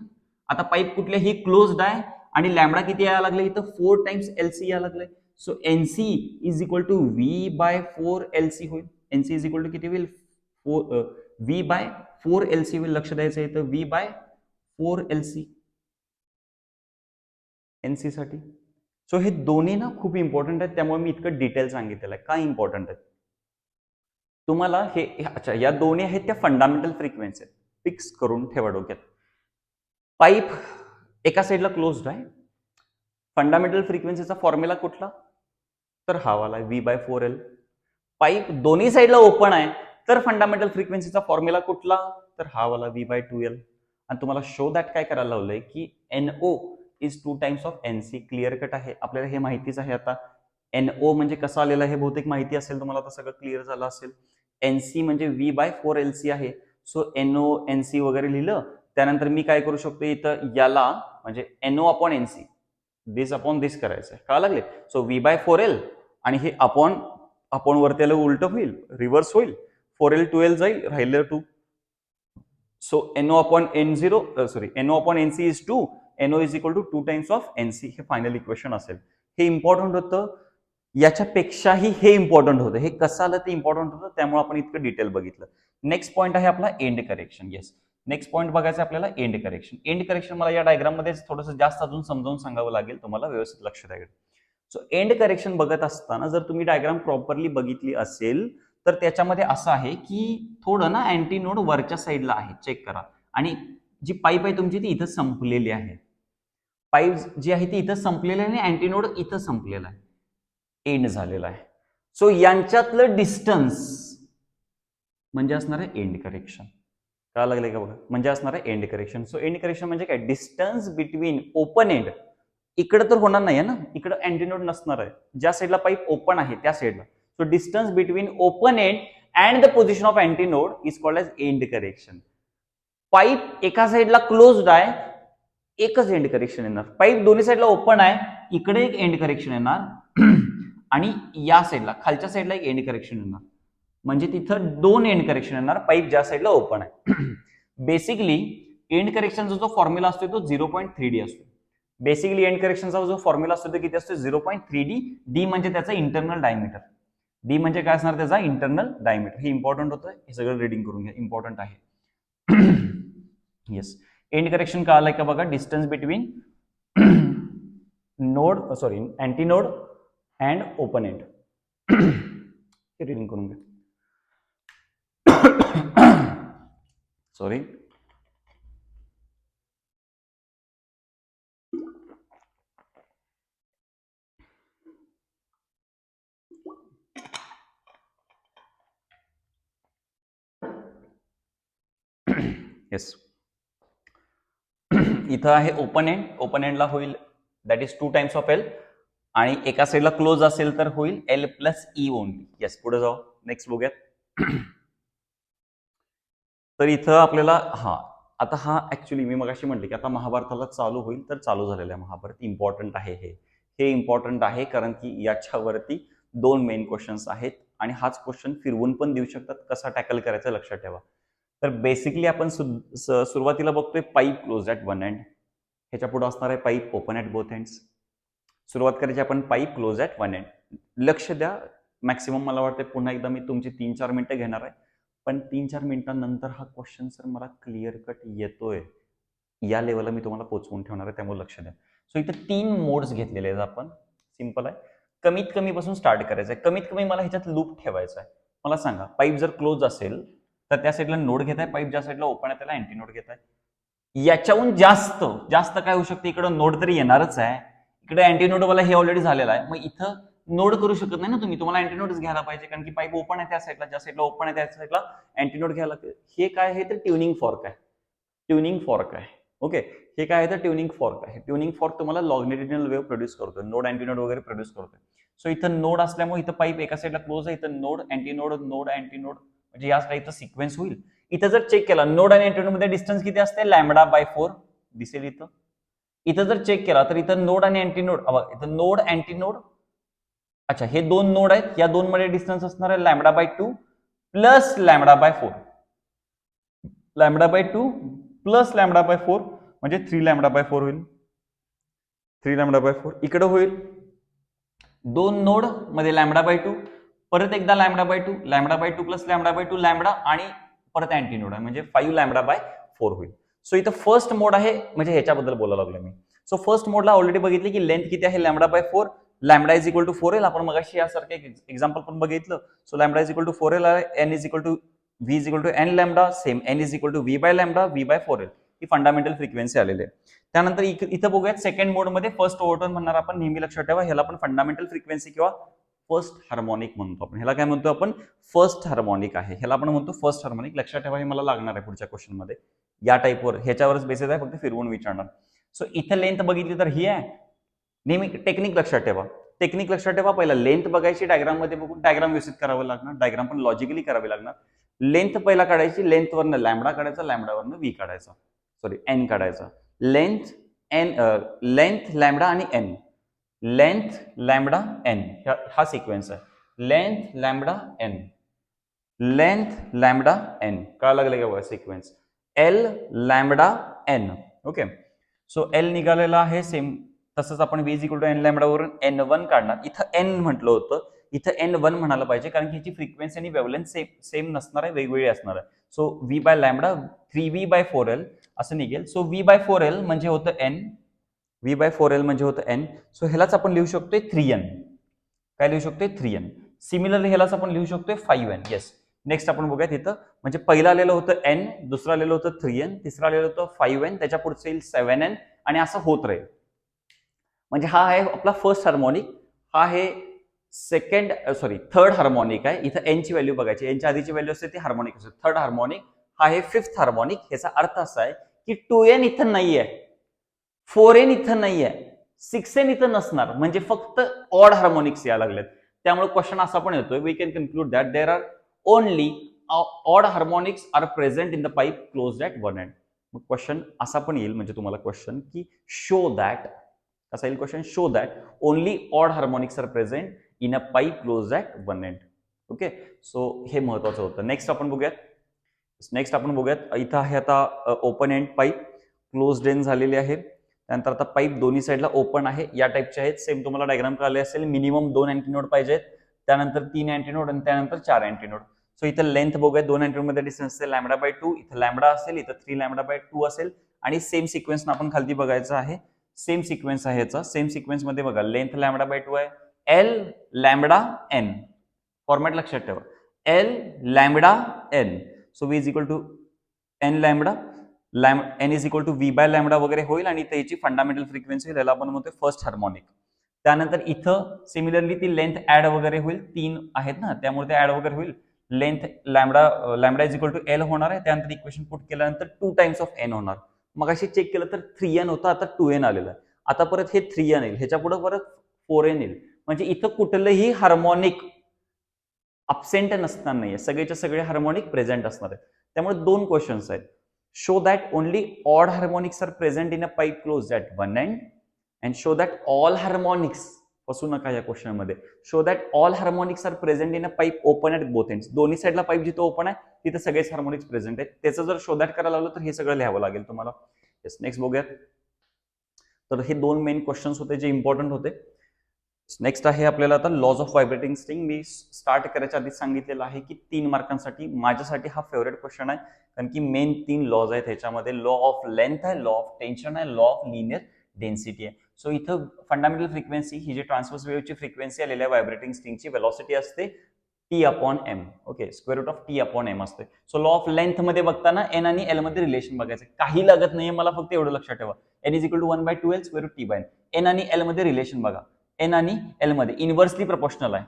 आता पाईप कुठल्याही क्लोज्ड आहे आणि लॅमडा किती यायला लागले इथं 4 टाइम्स एलसी यायला लागले. So NC is equal to V by 4 LC होईल. एनसी इज इक्वल टू किती होईल, व्ही बाय 4 एलसी होईल. लक्ष द्यायचं इथं व्ही बाय 4 एलसी एनसी साठी. सो हे दोन्ही ना खूप इम्पॉर्टंट आहेत, त्यामुळे मी इतकं डिटेल सांगितलेलं आहे. काय इम्पॉर्टंट आहे तुम्हाला हे, अच्छा या दोन्ही आहेत त्या फंडामेंटल फ्रिक्वेन्सी आहेत, फिक्स करून ठेवा डोक्यात. पाईप एका साईडला क्लोज्ड आहे, फंडामेंटल फ्रिक्वेन्सीचा फॉर्म्युला कुठला, तर हा वाला व्ही बाय 4 एल. पाईप दोन्ही साईडला ओपन आहे तर फंडामेंटल फ्रिक्वेन्सीचा फॉर्म्युला कुठला, तर हा वाला व्ही बाय 2 एल. आणि तुम्हाला शो दॅट काय करायला लावलंय की NO is 2 times of NC. Clear cut आहे, आपल्याला हे माहितीच आहे. आता एनओ म्हणजे कसं आलेलं आहे बहुतेक माहिती असेल तुम्हाला, आता सगळं क्लिअर झालं असेल. एनसी म्हणजे व्ही बाय 4 एलसी आहे. सो एनओ एनसी वगैरे लिहिलं, त्यानंतर मी काय करू शकतो इथं, याला म्हणजे एनओ अपॉन एनसी दिस अपॉन दिस करायचं आहे. कळा लागले. सो व्ही बाय 4 एल आणि हे अपॉन वरती आलं उलट होईल, रिव्हर्स होईल. 4L 2L जाईल, राहिलं 2. So NO upon N0 sorry NO upon NC is 2. NO is equal to 2 times of NC. हे फायनल इक्वेशन असेल. हे इम्पॉर्टंट होतं, याच्यापेक्षाही हे इम्पॉर्टंट होतं. हे कसं आलं ते इम्पॉर्टंट होतं, त्यामुळे आपण इतकं डिटेल बघितलं. नेक्स्ट पॉईंट आहे आपला end correction. Yes, next point बघायचं आपल्याला एंड करेक्शन. एंड करेक्शन मला या डायग्राम मध्ये थोडंसं जास्त अजून समजावून सांगावं लागेल तुम्हाला, व्यवस्थित लक्ष द्यायला. सो एंड करेक्शन बघत असताना जर तुम्ही डायग्राम प्रॉपरली बघितली असेल तर त्याच्यामध्ये असं आहे की थोडं ना अँटी नोड वरच्या साईडला आहे, चेक करा. आणि जी पाईप आहे तुमची ती इथं संपलेली आहे. पाईप जी आहे ती इथं संपलेली आहे आणि अँटी नोड इथं संपलेला आहे, एंड झालेला आहे. सो यांच्यातलं डिस्टन्स म्हणजे असणार आहे एंड करेक्शन. काय लागलंय का बघा, म्हणजे असणार आहे end correction. So and correction म्हणजे काय, डिस्टन्स बिटवीन ओपन एंड. इकडे तर होणार नाही ना, इकडे अँटीनोड नसणार आहे, ज्या साईडला पाईप ओपन आहे त्या साईडला. So distance between open end and the position of antinode is called as end correction. Pipe एका साईडला क्लोज्ड आहे, एकच एंड करेक्शन येणार. पाईप दोन्ही साईडला ओपन आहे, इकडे एक एंड करेक्शन येणार आणि या साईडला खालच्या साईडला एक एंड करेक्शन येणार. म्हणजे तिथं 2 एंड करेक्शन येणार पाईप ज्या साईडला ओपन आहे. बेसिकली एंड करेक्शनचा जो फॉर्म्युला असतो तो 0.3D असतो. बेसिकली एंड करेक्शनचा जो फॉर्म्युला असतो तो किती असतो, 0.3D. डी म्हणजे त्याचा इंटरनल डायमीटर. डी म्हणजे काय असणार, त्याचा इंटरनल डायमीटर. हे इम्पॉर्टंट होतं, हे सगळं रीडिंग करून घ्या, इम्पॉर्टंट आहे. येस, एंड करेक्शन का आलाय का बघा, distance between node sorry anti node and open end. हे रीडिंग करून घ्या. Sorry, yes. इथं आहे ओपन एंड, ओपन एंडला होईल that is 2 times of L. आणि एका साईडला क्लोज असेल तर होईल L plus E only. Yes, पुढे जाऊ, नेक्स्ट बघूयात. तर इथं आपल्याला आता हा ऍक्च्युली मी मगाशी म्हटले की आता महाभारताला चालू होईल, तर चालू झालेलं आहे महाभारत. इम्पॉर्टंट आहे हे इम्पॉर्टंट आहे कारण की याच्यावरती 2 मेन क्वेश्चन्स आहेत आणि हाच क्वेश्चन फिरवून पण देऊ शकतात, कसा टॅकल करायचा लक्षात ठेवा. तर बेसिकली आपण सुरुवातीला बघतोय pipe close at one end, ह्याच्या पुढे असणार आहे pipe open at both ends. सुरुवात करायची आपण pipe close at one end. लक्ष द्या, मॅक्सिमम मला वाटतं पुन्हा एकदा मी तुमची 3-4 मिनिटं घेणार आहे, पण 3-4 मिनिटांनंतर हा क्वेश्चन सर मला क्लिअर कट येतोय या लेवलला मी तुम्हाला पोहोचवून ठेवणार आहे, त्यामुळे लक्ष द्या. सो इथं 3 मोड्स घेतलेले आहेत आपण. सिंपल आहे, कमीत कमी पासून स्टार्ट करायचं आहे. कमीत कमी मला ह्याच्यात लूप ठेवायचा आहे. मला सांगा, पाईप जर क्लोज असेल तर त्या साईडला नोड घेताय, पाईप ज्या साईडला ओपन आहे त्याला अँटी नोड घेताय. याच्याहून जास्त जास्त काय होऊ शकते, इकडं नोड तरी येणारच आहे, इकडे अँटी नोड वाला हे ऑलरेडी झालेला आहे. मग इथं नोड करू शकत नाही ना तुम्ही, तुम्हाला अँटीनोडच घ्यायला पाहिजे कारण की पाईप ओपन आहे त्या साईडला, ज्या साईडला ओपन आहे त्या साईडला अँटीनोड घ्यायला लागते. हे काय आहे तर ट्युनिंग फॉर्क आहे, ट्युनिंग फॉर्क आहे. ओके, हे काय आहे तर ट्युनिंग फॉर्क आहे. ट्युनिंग फॉर्क तुम्हाला लॉंगिट्युडिनल वेव्ह प्रोड्यूस करतोय, नोड अँटीनोड वगैरे प्रोड्यूस करतोय. सो इथं नोड असल्यामुळे इथं पाईप एका साईडला क्लोज आहे, इथं नोड अँटीनोड नोड अँटीनोड म्हणजे या साईडला इथं सिक्वेन्स होईल. इथं जर चेक केला नोड आणि अँटीनोड मध्ये डिस्टन्स किती असते, लॅम्बडा बाय 4 दिसेल इथं. इथं जर चेक केला तर इथं नोड आणि अँटीनोड, इथं नोड अँटीनोड अच्छा, हे दोन नोड आहेत, या दोन मध्ये डिस्टन्स असणार आहे λ/2 प्लस λ/4. λ/2 प्लस λ/4 म्हणजे 3λ/4 होईल. 3λ/4 इकडे होईल, दोन नोड मध्ये λ/2, परत एकदा λ/2, λ/2 प्लस λ/2 लॅम्बडा आणि परत अँटी नोड आहे म्हणजे 5λ/4 होईल. सो इथं फर्स्ट मोड आहे, म्हणजे ह्याच्याबद्दल बोलायला लागलो मी. सो फर्स्ट मोडला ऑलरेडी बघितले की लेंथ किती आहे λ/4, lambda is equal to 4l. आपण मगाशी यासारखं एक एक्झाम्पल पण बघितलं. So lambda is equal to 4l आहे, n is equal to v is equal to n lambda, same n is equal to v/λ v/4l. ही फंडामेंटल फ्रिक्वेन्सी आलेली आहे. त्यानंतर इथं बघूयात सेकंड मोड मध्ये फर्स्ट ओव्हरटोन म्हणणार आपण, नेहमी लक्षात ठेवा ह्याला आपण फंडामेंटल फ्रिक्वेन्सी किंवा फर्स्ट हार्मोनिक म्हणतो आपण. ह्याला काय म्हणतो आपण, फर्स्ट हार्मोनिक आहे, ह्याला आपण म्हणतो फर्स्ट हार्मोनिक. लक्षात ठेवा, हे मला लागणार आहे पुढच्या क्वेश्चन मध्ये. या टाईपवर ह्याच्यावरच बेसिस आहे, फक्त फिरवून विचारणार. सो इथं लेंथ बघितली तर ही आहे. नेहमी टेक्निक लक्षात ठेवा, टेक्निक लक्षात ठेवा. पहिला लेंथ बघायची, डायग्राम मध्ये बघून डायग्राम व्यवस्थित करावं लागणार, डायग्राम पण लॉजिकली करावी लागणार. लेंथ पहिला काढायची, लेंथ वरनं लॅम्बडा काढायचा, लॅम्बडावरनं व्ही काढायचा, सॉरी एन काढायचा. लेंथ एन, लेंथ लॅम्बडा आणि एन, लेंथ लॅम्बडा एन हा सिक्वेन्स आहे. Length lambda N, length lambda N, कळायला लागले का sequence. L lambda N. Okay, so L निघालेला आहे सेम. तसंच आपण V is equal to N lambda वरून n1 काढणार. इथं एन म्हटलं होतं, इथं n1 म्हणायला पाहिजे, कारण की ह्याची फ्रिक्वेन्सी आणि वेव्हलेंथ सेम नसणार आहे, वेगवेगळी असणार आहे. सो v/λ 3v/4l असं निघेल. सो v/4l म्हणजे होतं n, v/4l म्हणजे होतं n. सो ह्यालाच आपण लिहू शकतोय 3n. काय लिहू शकतोय, 3n. सिमिलरली ह्यालाच आपण लिहू शकतोय 5n. येस, नेक्स्ट आपण बघूयात इथं. म्हणजे पहिलं आलेलं होतं n, दुसरं आलेलं होतं 3n, तिसरं आलेलं होतं 5n, त्याच्या पुढचं येईल 7n आणि असं होत राहील. म्हणजे हा आहे आपला फर्स्ट हार्मोनिक, हा आहे सेकंड, सॉरी थर्ड हार्मोनिक आहे. इथं एन ची व्हॅल्यू बघायची, एनच्या आधीची व्हॅल्यू असते ती हार्मोनिक असते. थर्ड हार्मोनिक हा आहे फिफ्थ हार्मोनिक. ह्याचा अर्थ असा आहे की 2n इथं नाहीये, 4n इथं नाहीये, 6n इथं नसणार, म्हणजे फक्त ऑड हार्मोनिक्स यायला लागलेत. त्यामुळे क्वेश्चन असा पण येतोय, we can conclude that there are only odd harmonics are present in the pipe closed at one end. मग क्वेश्चन असा पण येईल, म्हणजे तुम्हाला क्वेश्चन की शो दॅट, कसा येईल question, show that only odd harmonics are present in a pipe closed at one end. Okay, so हे महत्वाचं होतं. नेक्स्ट आपण बघूयात, इथं आहे आता open end pipe, closed end झालेली आहे. त्यानंतर आता पाईप दोन्ही साईडला ओपन आहे, या टाईपचे आहेत. सेम तुम्हाला डायग्राम कळले असेल. मिनिमम 2 अँटीनोड पाहिजेत, त्यानंतर 3 अँटीनोड आणि त्यानंतर 4 अँटीनोड. सो इथं लेंथ बघूयात, 2 अँटीनोड मध्ये डिस्टन्स असेल λ/2, इथं लॅम्बडा असेल, इथं 3λ/2 असेल. आणि सेम सिक्वेन्स आपण खालती बघायचं आहे, सेम सिक्वेन्स आहे याचा. सेम सिक्वेन्स मध्ये बघा, लेंथ λ/2 आहे, एल लॅम्बडा एन, फॉर्मॅट लक्षात ठेवा, L lambda N. So V is equal to N lambda, N is equal to v/λ वगैरे होईल, आणि त्याची फंडामेंटल फ्रिक्वेन्सी याला आपण म्हणतो फर्स्ट हार्मोनिक. त्यानंतर इथं सिमिलरली ती लेंथ ऍड वगैरे होईल, 3 आहेत ना, त्यामुळे ते ऍड वगैरे होईल. Length lambda is equal to L होणार आहे. त्यानंतर इक्वेशन पुट केल्यानंतर 2 टाइम्स ऑफ एन होणार. मग अशी चेक केलं तर 3n होतं, आता 2n आलेलं आहे. आता परत हे 3n येईल, ह्याच्या पुढे परत 4n येईल. म्हणजे इथं कुठलंही हार्मोनिक अब्सेंट नसणार नाहीये, सगळेच्या सगळे हार्मोनिक प्रेझेंट असणार आहेत. त्यामुळे 2 क्वेश्चन्स आहेत. Show that only odd harmonics are present in a pipe closed at one end, and show that all harmonics, फसू नका या क्वेश्चन मध्ये, show that all harmonics are present in a pipe open at both ends. दोन्ही साईडला pipe जिथं open आहे तिथे सगळेच हार्मोनिक्स प्रेझेंट आहेत. त्याचं जर शो दॅट करायला लावलं तर हे सगळं लिहावं लागेल तुम्हाला. येस, नेक्स्ट बघूयात. तर हे 2 मेन क्वेश्चन्स होते जे इम्पॉर्टंट होते. नेक्स्ट आहे आपल्याला आता लॉज ऑफ व्हायब्रेटिंग स्ट्रिंग. मी स्टार्ट करायच्या आधी सांगितलेलं आहे की 3 मार्कांसाठी माझ्यासाठी हा फेवरेट क्वेश्चन आहे, कारण की मेन 3 लॉज आहेत ह्याच्यामध्ये. लॉ ऑफ लेंथ आहे, लॉ ऑफ टेन्शन आहे, लॉ ऑफ लिनियर डेन्सिटी आहे. सो इथं फंडामेंटल फ्रिक्वेन्सी, ही जी ट्रान्सवर्स वेव्हची फ्रिक्वेन्सी आलेली आहे व्हायब्रेटिंग स्ट्रिंगची, वेलॉसिटी असते T/m. Okay, square root of T/m असते. सो लॉ ऑफ लेंथ मध्ये बघताना एन आणि एल मध्ये रिलेशन बघायचं, काही लागत नाहीये मला, फक्त एवढं लक्षात ठेवा, n is equal to 1/2l square root T/n. N आणि एल मध्ये रिलेशन बघा, एन आणि एल मध्ये इनव्हर्सली प्रपोर्शनल आहे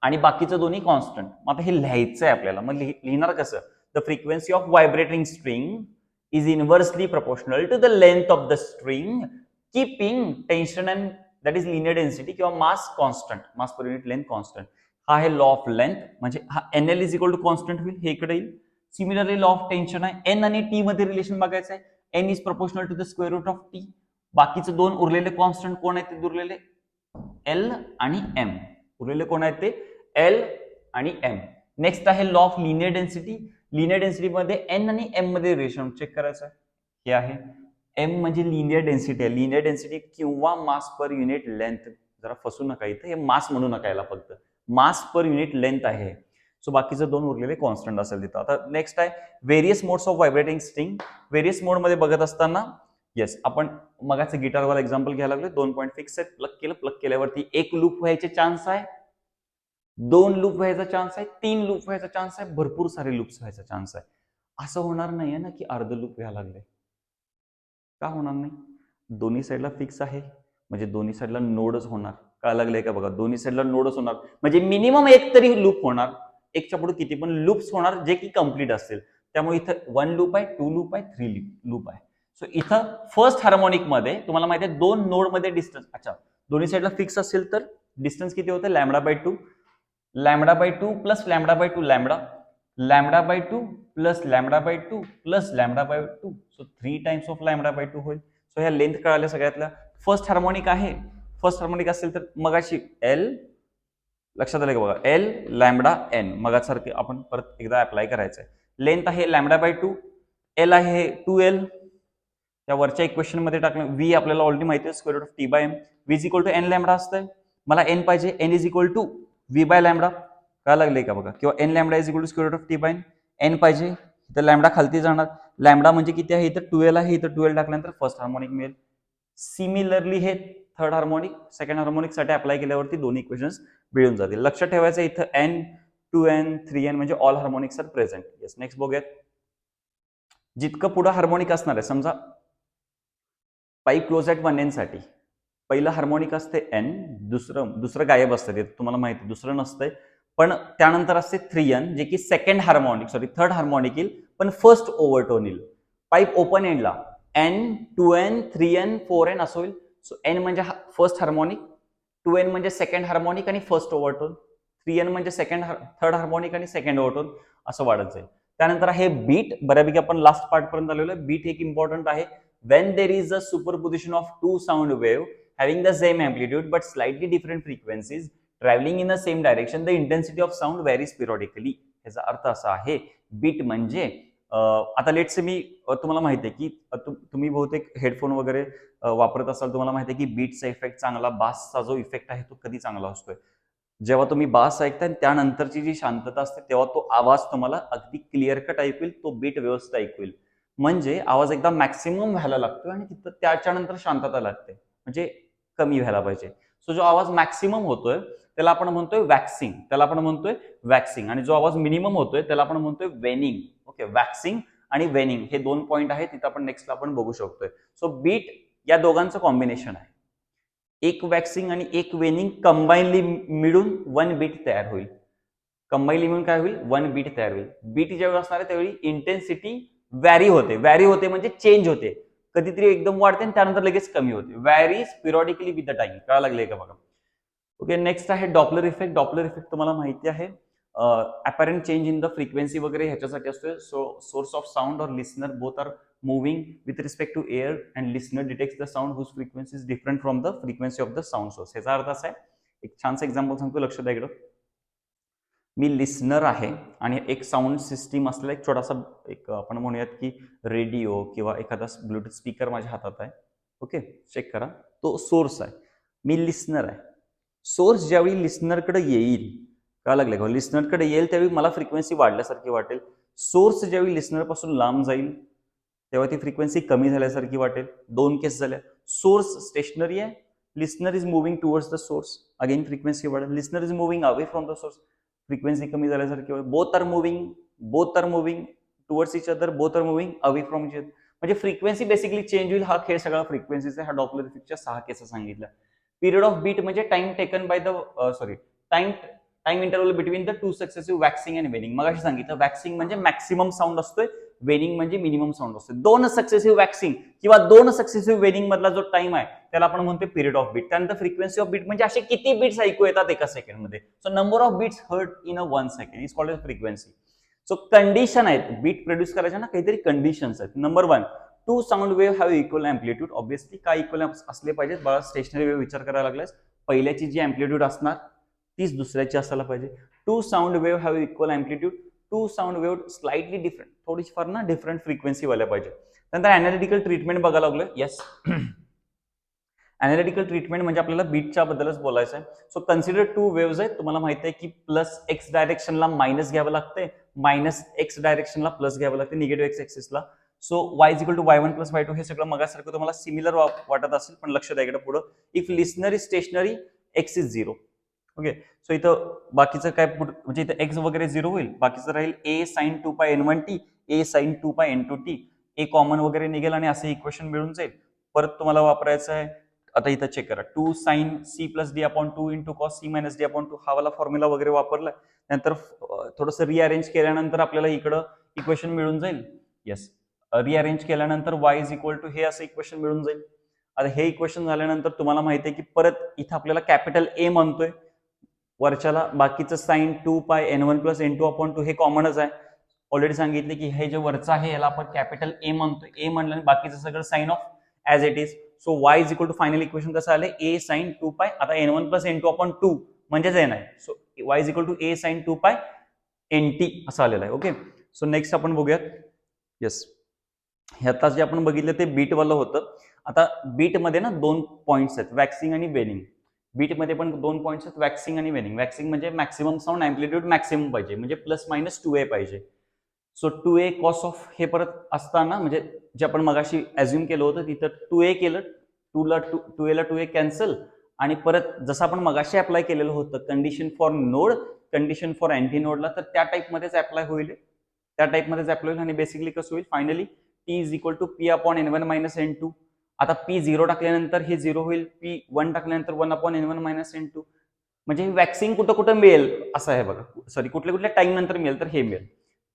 आणि बाकीचं दोन्ही कॉन्स्टंट. मग आता हे लिहायचं आहे आपल्याला, मग लिहिणार कसं, the frequency of vibrating string is inversely proportional to the length of the string keeping tension and that is linear density किंवा mass constant, mass per unit length constant. हा आहे लॉ ऑफ लेंथ, म्हणजे हा NL is equal to constant होईल, हे इकडे येईल. Similarly law of tension आहे, एन आणि टी मध्ये रिलेशन बघायचं आहे, N is proportional to the square root of T. बाकीचे 2 उरलेले कॉन्स्टंट कोण आहेत ते उरलेले, एल आणि एम. उरलेले कोण आहेत ते एल आणि एम. नेक्स्ट आहे law of linear density. Linear डेन्सिटीमध्ये एन आणि एम मध्ये रिलेशन चेक करायचं आहे. हे आहे एम म्हणजे लिनियर डेन्सिटी आहे. लिनियर डेन्सिटी किंवा मास पर युनिट लेंथ. जरा फसू नका इथं, हे मास म्हणू नका याला, फक्त मास पर युनिट लेंथ आहे. सो बाकीचे दोन उरलेले कॉन्स्टंट असेल तिथं. आता नेक्स्ट आहे various modes of vibrating string. Various mode मध्ये बघत असताना येस आपण मगाचं गिटारवाला एक्झाम्पल घ्यायला लागलो. 2 पॉईंट फिक्स आहेत, प्लग केल्यावरती एक लूप व्हायचे चान्स आहे, 2 लूप व्हायचा चान्स आहे, 3 लूप व्हायचा चान्स आहे, भरपूर सारे लूप्स व्हायचा चान्स आहे. असं होणार नाहीये ना की अर्ध लूप व्हायला लागले. का होणार नाही? दोन्ही साईडला फिक्स आहे म्हणजे दोन्ही साईडला नोडच होणार. काय लागलंय का बघा, दोन्ही साईडला नोडच होणार म्हणजे मिनिमम एक तरी लूप होणार. एकच्या पुढे किती पण लूप्स होणार जे की कंप्लीट असतील. त्यामुळे इथं 1 लूप आहे, 2 लूप आहे, 3 लूप आहे. सो इथं फर्स्ट हार्मोनिक मध्ये तुम्हाला माहिती आहे 2 नोड मध्ये डिस्टन्स. अच्छा, दोन्ही साईडला फिक्स असेल तर डिस्टन्स किती होतं? λ/2 λ/2 plus λ/2 λ/2 plus λ/2 plus λ/2. So 3 times of λ/2 होईल. सो ह्या लेंथ कळाल्या सगळ्यातल्या. फर्स्ट हार्मोनिक आहे, फर्स्ट हार्मोनिक असेल तर मगाशी एल, लक्षात आलं का बघा, एल लॅम्बडा एन मगासारखे आपण परत एकदा अप्लाय करायचंय. लेंथ आहे λ/2, एल आहे 2l. त्या वरच्या इक्वेशन मध्ये टाकलं. व्ही आपल्याला ऑलरेडी माहिती आहे square root of T by M. V is equal to N lambda असतंय. मला एन पाहिजे, N is equal to V by lambda. काय लागले का बघा, किंवा N lambda is equal to square root of T by N पाहिजे. तर लॅम्बडा खालती जाणार. लॅम्बडा म्हणजे किती आहे? इथं 12 आहे, इथं 12 टाकल्यानंतर फर्स्ट हार्मोनिक मिळेल. सिमिलरली हे थर्ड हार्मोनिक, सेकंड हार्मोनिक साठी अप्लाय केल्यावरती दोन्ही इक्वेशन्स मिळून जातील. लक्षात ठेवायचं इथं एन, 2n, 3n म्हणजे all harmonics are present. Yes, next बघूयात. जितकं पुढे हार्मोनिक असणार आहे, समजा पाईप क्लोज ॲट 1n साठी पहिलं हार्मोनिक असते एन, दुसरं गायब असतं ते तुम्हाला माहिती, दुसरं नसतंय. पण त्यानंतर असते 3n जे की सेकंड हार्मोनिक, थर्ड हार्मोनिक येईल, पण फर्स्ट ओव्हरटोन येईल. पाईप ओपन एंडला n, 2n, 3n, 4n असं होईल. सो n म्हणजे फर्स्ट हार्मोनिक, 2n म्हणजे सेकंड हार्मोनिक आणि फर्स्ट ओव्हरटोन, 3n म्हणजे थर्ड हार्मोनिक आणि सेकंड ओव्हरटोन असं वाढत जाईल. त्यानंतर आहे बीट. बऱ्यापैकी आपण लास्ट पार्ट पर्यंत आलेलो आहे. बीट एक इम्पॉर्टंट आहे. when there is a superposition of two sound wave having the same amplitude but slightly different frequencies traveling in the same direction, the intensity of sound varies periodically. याचा अर्थ असा आहे bit म्हणजे आता let's say मी तुम्हाला माहिती आहे की तुम्ही बहुतेक हेडफोन वगैरे वापरत असाल, तुम्हाला माहिती आहे की बीटचा इफेक्ट चांगला, बासचा जो इफेक्ट आहे तो कधी चांगला असतोय जेव्हा तुम्ही बास ऐकताय त्यानंतरची जी शांतता असते तेव्हा तो आवाज तुम्हाला अगदी क्लिअर कट ऐकू येईल, तो बीट व्यवस्थित ऐकू येईल. म्हणजे आवाज एकदा मॅक्सिमम व्हायला लागतो आणि तिथं त्याच्यानंतर शांतता लागते, म्हणजे कमी व्हायला पाहिजे. सो जो आवाज मॅक्सिमम होतोय त्याला आपण म्हणतोय वॅक्सिंग, आणि जो आवाज मिनिमम होतोय त्याला आपण म्हणतोय वेनिंग. ओके, वॅक्सिंग आणि वेनिंग हे 2 पॉइंट आहेत, तिथं आपण नेक्स्ट आपण बघू शकतोय. सो बीट या दोघांचं कॉम्बिनेशन आहे. एक वॅक्सिंग आणि एक वेनिंग कंबाईनली मिळून 1 बीट तयार होईल. कंबाईनली मिळून काय होईल? 1 बीट तयार होईल. बीट ज्यावेळी असणार आहे त्यावेळी इंटेन्सिटी व्हॅरी होते म्हणजे चेंज होते. कधीतरी एकदम वाढते आणि त्यानंतर लगेच कमी होते. Varies periodically with the time. कळायला लागले का बघा. ओके, नेक्स्ट आहे डॉपलर इफेक्ट. डॉपलर इफेक्ट तुम्हाला माहिती आहे apparent change in the frequency वगैरे ह्याच्यासाठी असतोय. सो सोर्स ऑफ साऊंड और listener both are moving with respect to air and listener detects the sound whose frequency is different from the frequency of the sound source. ह्याचा अर्थ असा आहे, एक छानसा एक्झाम्पल सांगतो, लक्ष द्या इकडं. मी लिसनर आहे आणि एक साऊंड सिस्टीम असलेला एक छोटासा एक आपण म्हणूयात की रेडिओ किंवा एखादा ब्लूटूथ स्पीकर माझ्या हातात आहे. ओके, चेक करा, तो सोर्स आहे. मी लिसनर आहे. सोर्स ज्यावेळी लिसनरकडे येईल, का लागले का, लिसनरकडे येईल त्यावेळी मला फ्रिक्वेन्सी वाढल्यासारखी वाटेल. सोर्स ज्यावेळी लिसनर पासून लांब जाईल तेव्हा ती फ्रिक्वेन्सी कमी झाल्यासारखी वाटेल. 2 केस झाल्या. सोर्स स्टेशनरी आहे, listener is moving towards the source, again frequency वाढेल. Listener is moving away from the source, frequency कमी झाल्यासारखी वाटेल. Both are moving towards each other, both are moving away from each other. म्हणजे frequency basically change होईल. हा खेळ सगळा फ्रिक्वेन्सीचा. हा डॉपलर इफेक्टच्या 6 केसेस सांगितल्या. पिरियड ऑफ बीट म्हणजे time taken by the time interval between the 2 successive waxing and वेनिंग. मग अशी सांगितलं, वॅक्सिंग म्हणजे मॅक्सिमम साऊंड असतोय, वेनिंग म्हणजे मिनिमम साऊंड असतोय. 2 सक्सेसिव्ह वॅक्सिंग किंवा 2 सक्सेसिव्ह वेनिंग मधला जो टाइम आहे त्याला आपण म्हणतो पिरियड ऑफ बीट. त्यानंतर फ्रिक्वेन्सी ऑफ बीट म्हणजे असे किती बीट्स ऐकू येतात एका सेकंडमध्ये. So number of beats heard in a 1 second is called as frequency. So condition आहेत बीट प्रोड्यूस करायच्या ना, काहीतरी कंडिशन्स आहेत. Number 1, 2 sound wave have equal amplitude. Obviously काय इक्वल असले पाहिजेत बाळा, स्टेशनरी वेव्ह विचार करायला लागलास. पहिल्याची जी अँप्लिट्यूड असणार तीच दुसऱ्याची असायला पाहिजे. Two sound wave have equal amplitude, two sound wave slightly different, थोडीशी फार ना डिफरंट फ्रिक्वेन्सी वाल्या पाहिजे. नंतर अॅनालिटिकल ट्रीटमेंट बघायला लागलोय. येस, अॅनालिटिकल ट्रीटमेंट म्हणजे आपल्याला बीटच्या बद्दलच बोलायचं आहे. सो कन्सिडर टू वेव्हज आहेत. तुम्हाला माहिती आहे की प्लस एक्स डायरेक्शनला मायनस घ्यावं लागतंय, मायनस एक्स डायरेक्शनला प्लस घ्यावं लागतं निगेटिव्ह एक्स एक्सिसला. So Y is equal to y1 plus y2 हे सगळं मगासारखं तुम्हाला सिमिलर वाटत असेल, पण लक्ष द्या इकडे पुढं. If listener is stationary x is 0. Okay, so इथं बाकीचं काय म्हणजे इथं एक्स वगैरे 0 होईल, बाकीचं राहील a sin 2π n1t, a sin 2π n2t, a common वगैरे निघेल आणि असं इक्वेशन मिळून जाईल. परत तुम्हाला वापरायचं आहे, आता इथं चेक करा, 2 sin c plus D upon 2 into cos C minus D upon 2 हा वाला फॉर्म्युला वगैरे वापरलाय. नंतर थोडंसं रिअरेंज केल्यानंतर आपल्याला इकडं इक्वेशन मिळून जाईल. येस, रिअरेंज केल्यानंतर y इज इक्वल टू हे असं इक्वेशन मिळून जाईल. आता हे इक्वेशन झाल्यानंतर तुम्हाला माहिती आहे की परत इथं आपल्याला कॅपिटल ए म्हणतोय, वरच्याला बाकीचं sign 2π n1 plus n2 upon 2 हे कॉमनच आहे. ऑलरेडी सांगितले की हे जे वरचं आहे याला आपण कॅपिटल ए म्हणतोय, ए म्हणलं बाकीचं सगळं sine of as it is. So y is equal to final equation कसं आलं, a sin 2π, आता n1 प्लस n2 अपॉन 2 म्हणजेच n आहे. So y is equal to a sin 2π nt असं आलेलं आहे. ओके, सो नेक्स्ट आपण बघूयात. येस, ह्यात जे आपण बघितलं ते बीटवालं होतं. आता बीटमध्ये ना 2 पॉईंट्स आहेत, वॅक्सिंग आणि वेनिंग. बीटमध्ये पण 2 पॉईंट्स आहेत, वॅक्सिंग आणि वेनिंग. वॅक्सिंग म्हणजे मॅक्सिमम साऊंड अँप्लिट्यूड मॅक्सिमम पाहिजे, म्हणजे प्लस मायनस 2a पाहिजे. सो 2a कॉस ऑफ हे परत असताना म्हणजे जे आपण मगाशी ॲझ्युम केलं होतं तिथं 2a केलं, 2a ला 2a कॅन्सल, आणि परत जसं आपण मगाशी अप्लाय केलेलं होतं condition for node, condition for anti नोडला, तर त्या टाईपमध्येच अप्लाय होईल, त्या टाईपमध्येच अप्लाय होईल. आणि बेसिकली कसं होईल, finally t is equal to p upon n1 minus n2. आता p 0 टाकल्यानंतर हे 0 होईल, p 1 टाकल्यानंतर 1 अपॉन n1 मायनस n2. म्हणजे वॅक्सिंग कुठं कुठं मिळेल असं आहे बघा, सॉरी कुठल्या कुठल्या टाइम नंतर मिळेल तर हे मिळेल.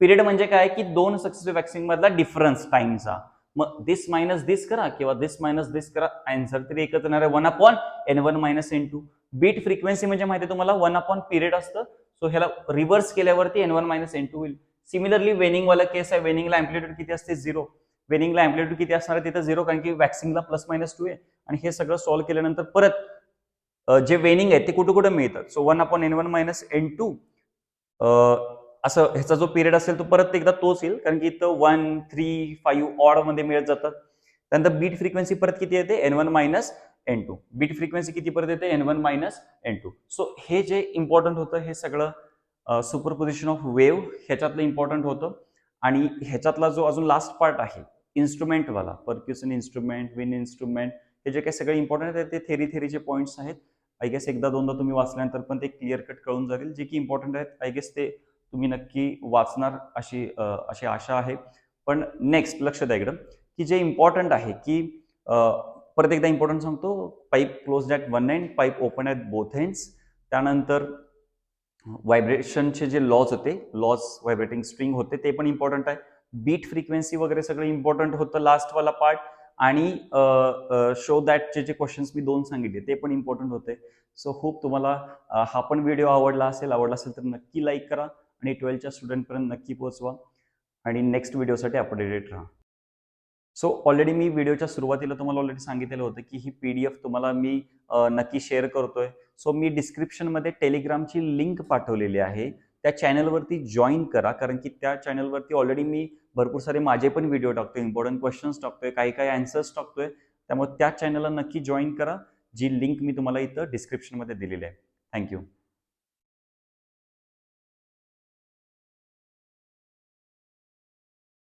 पिरियड म्हणजे काय की 2 सक्सेसिव्ह वॅक्सिंग मधला डिफरन्स टाइमचा. मग दिस मायनस दिस करा किंवा दिस मायनस दिस करा, आन्सर तरी एकच येणार आहे, 1 upon n1 minus n2. Bit frequency म्हणजे माहिती आहे तुम्हाला 1 अपॉन पिरियड असतं. सो ह्याला रिव्हर्स केल्यावरती n1 मायनस n2 होईल. सिमिलरली वेनिंग वाला केस आहे, वेनिंगला अँप्लिट्यूड किती असते, 0. वेनिंगला अँप्लिट्यूड किती असणार आहे तिथं 0, कारण की वॅक्सिंगला प्लस मायनस 2 आहे. आणि हे सगळं सॉल्व्ह केल्यानंतर परत जे वेनिंग आहे ते कुठं कुठं मिळतात. So 1 upon n1 minus n2 असं ह्याचा जो पिरियड असेल तो परत एकदा तोच येईल, कारण की इथं 1, 3, 5 ऑड मध्ये मिळत जातात. त्यानंतर बीट फ्रिक्वेन्सी परत किती येते, n1 minus n2. Bit frequency किती परत येते, n1 मायनस n2. सो हे जे इम्पॉर्टंट होतं हे सगळं सुपरपोजिशन ऑफ वेव्ह ह्याच्यातलं इम्पॉर्टंट होतं. आणि ह्याच्यातला जो अजून लास्ट पार्ट आहे इन्स्ट्रुमेंटवाला, परक्युशन इन्स्ट्रुमेंट, विन इन्स्ट्रुमेंट, हे जे काही सगळे इम्पॉर्टंट आहेत ते थेरीचे पॉईंट्स आहेत. आय गेस एकदा दोनदा तुम्ही वाचल्यानंतर पण ते क्लिअर कट कळून जाईल. जे की इम्पॉर्टंट आहेत आय गेस ते तुम्ही नक्की वाचणार अशी आशा आहे. पण नेक्स्ट लक्ष द्या इकडं की जे इम्पॉर्टंट आहे की परत एकदा इम्पॉर्टंट सांगतो, pipe close at one end, pipe open at both ends. त्यानंतर व्हायब्रेशनचे जे लॉज होते, लॉज व्हायब्रेटिंग स्ट्रिंग होते ते पण इम्पॉर्टंट आहे. बीट फ्रिक्वेन्सी वगैरे सगळं इम्पॉर्टंट होतं लास्टवाला पार्ट. आणि शो दॅटचे जे क्वेश्चन्स मी 2 सांगितले ते पण इम्पॉर्टंट होते. सो होप तुम्हाला हा पण व्हिडिओ आवडला असेल तर नक्की लाईक करा आणि 12च्या स्टुडंटपर्यंत नक्की पोहोचवा आणि नेक्स्ट व्हिडिओसाठी अपडेटेड राहा. सो ऑलरेडी मी व्हिडिओच्या सुरुवातीला तुम्हाला ऑलरेडी सांगितलेलं होतं की ही PDF तुम्हाला मी नक्की शेअर करतोय. सो मी डिस्क्रिप्शनमध्ये टेलिग्रामची लिंक पाठवलेली आहे, त्या चॅनलवरती जॉईन करा, कारण की त्या चॅनलवरती ऑलरेडी मी भरपूर सारे माझे पण व्हिडिओ टाकतोय, इम्पॉर्टंट क्वेश्चन्स टाकतोय, काही आन्सर्स टाकतोय. त्यामुळे त्या चॅनलला नक्की जॉईन करा, जी लिंक मी तुम्हाला इथं डिस्क्रिप्शनमध्ये दिलेली आहे. थँक्यू.